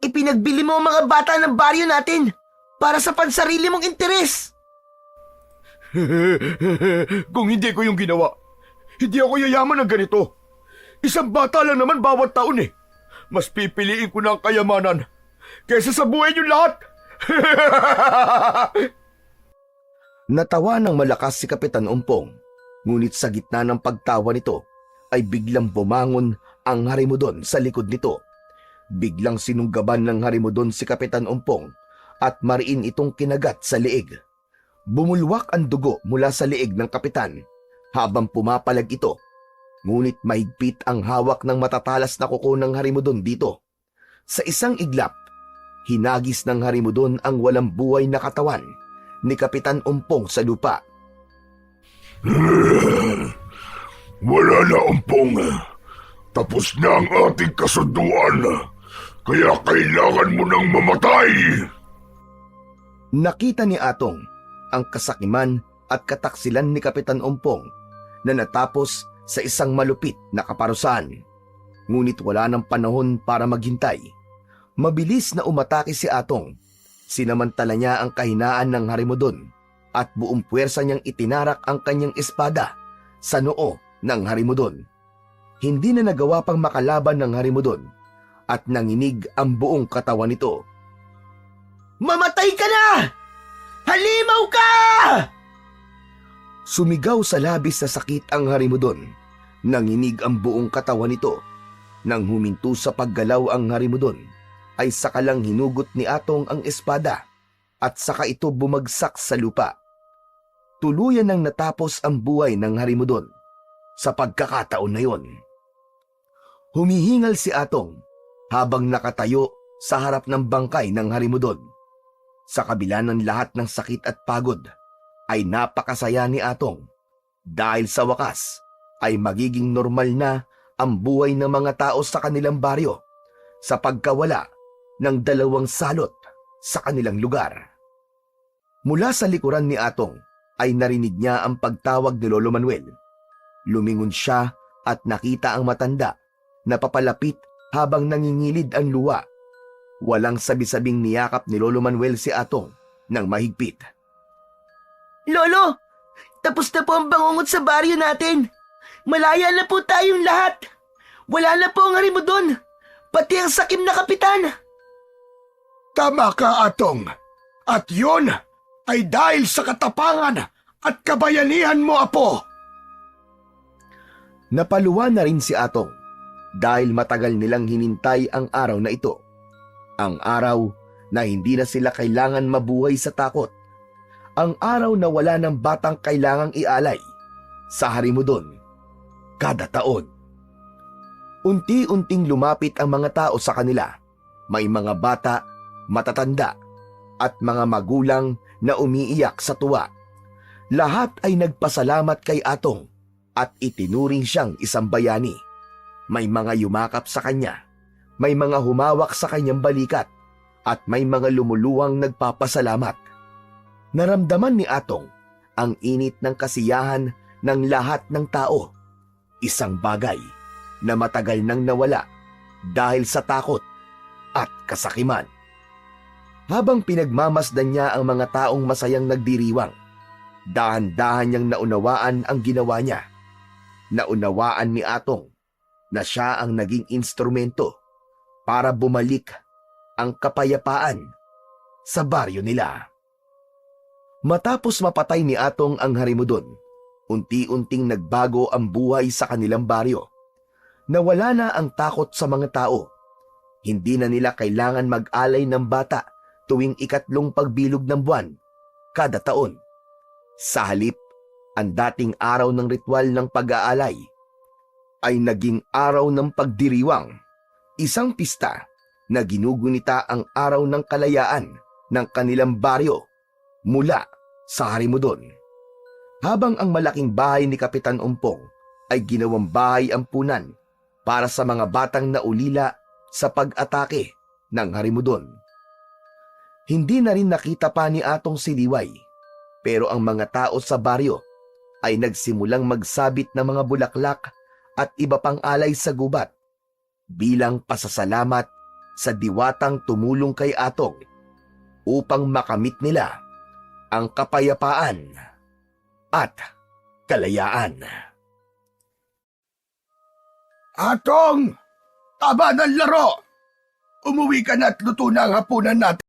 Speaker 2: Ipinagbili mo ang mga bata ng baryo natin para sa pansarili mong interes.
Speaker 1: Kung hindi ko yung ginawa, hindi ako yayaman ng ganito. Isang bata lang naman bawat taon eh. Mas pipiliin ko na ang kayamanan kaysa sa buhay niyo lahat.
Speaker 3: Natawa ng malakas si Kapitan Umpong, ngunit sa gitna ng pagtawa nito ay biglang bumangon ang Harimudon sa likod nito. Biglang sinunggaban ng Harimudon si Kapitan Umpong at mariin itong kinagat sa liig. Bumulwak ang dugo mula sa liig ng kapitan habang pumapalag ito. Ngunit mahigpit ang hawak ng matatalas na kuko ng Harimudon dito. Sa isang iglap, hinagis ng Harimudon ang walang buhay na katawan ni Kapitan Umpong sa lupa.
Speaker 1: Wala na, Umpong. Tapos na ang ating kasunduan. Kaya kailangan mo nang mamatay.
Speaker 3: Nakita ni Atong ang kasakiman at kataksilan ni Kapitan Umpong na natapos sa isang malupit na kaparusahan. Ngunit wala ng panahon para maghintay. Mabilis na umatake si Atong. Sinamantala niya ang kahinaan ng Harimudon at buong puwersa niyang itinarak ang kanyang espada sa noo ng Harimudon. Hindi na nagawa pang makalaban ng Harimudon at nanginig ang buong katawan nito.
Speaker 2: Mamatay ka na! Halimaw ka!
Speaker 3: Sumigaw sa labis na sakit ang Harimudon. Nanginig ang buong katawan nito. Nang huminto sa paggalaw ang Harimudon, ay sakalang hinugot ni Atong ang espada at saka ito bumagsak sa lupa. Tuluyan nang natapos ang buhay ng Harimudon sa pagkakataon na yon. Humihingal si Atong habang nakatayo sa harap ng bangkay ng Harimudon. Sa kabila ng lahat ng sakit at pagod, ay napakasaya ni Atong dahil sa wakas ay magiging normal na ang buhay ng mga tao sa kanilang baryo sa pagkawala ng 2 salot sa kanilang lugar. Mula sa likuran ni Atong ay narinig niya ang pagtawag ni Lolo Manuel. Lumingon siya at nakita ang matanda na papalapit habang nangingilid ang luha. Walang sabi-sabing niyakap ni Lolo Manuel si Atong ng mahigpit.
Speaker 2: Lolo, tapos na po ang bangungot sa baryo natin. Malaya na po tayong lahat. Wala na po ang Harimudon, pati ang sakim na kapitan.
Speaker 1: Tama ka, Atong. At yun ay dahil sa katapangan at kabayanihan mo, Apo.
Speaker 3: Napaluwa na rin si Atong dahil matagal nilang hinintay ang araw na ito. Ang araw na hindi na sila kailangan mabuhay sa takot. Ang araw na wala ng batang kailangang ialay sa Harimudon kada taon. Unti-unting lumapit ang mga tao sa kanila. May mga bata, matatanda, at mga magulang na umiiyak sa tuwa. Lahat ay nagpasalamat kay Atong at itinuring siyang isang bayani. May mga yumakap sa kanya, May mga humawak sa kanyang balikat at may mga lumuluwang nagpapasalamat. Naramdaman ni Atong ang init ng kasiyahan ng lahat ng tao. Isang bagay na matagal nang nawala dahil sa takot at kasakiman. Habang pinagmamasdan niya ang mga taong masayang nagdiriwang, dahan-dahan niyang naunawaan ang ginawa niya. Naunawaan ni Atong na siya ang naging instrumento para bumalik ang kapayapaan sa baryo nila. Matapos mapatay ni Atong ang Harimudon, unti-unting nagbago ang buhay sa kanilang baryo. Nawala na ang takot sa mga tao. Hindi na nila kailangan mag-alay ng bata tuwing 3 pagbilog ng buwan kada taon. Sa halip, ang dating araw ng ritual ng pag-aalay ay naging araw ng pagdiriwang, isang pista na ginugunita ang araw ng kalayaan ng kanilang baryo mula sa Harimudon. Habang ang malaking bahay ni Kapitan Umpong ay ginawang bahay ampunan para sa mga batang naulila sa pag-atake ng Harimudon. Hindi na rin nakita pa ni Atong si Liway, pero ang mga tao sa baryo ay nagsimulang magsabit ng mga bulaklak at iba pang alay sa gubat bilang pasasalamat sa diwatang tumulong kay Atong upang makamit nila ang kapayapaan at kalayaan.
Speaker 1: Atong! Tama ng laro! Umuwi ka na at luto na ang hapunan natin.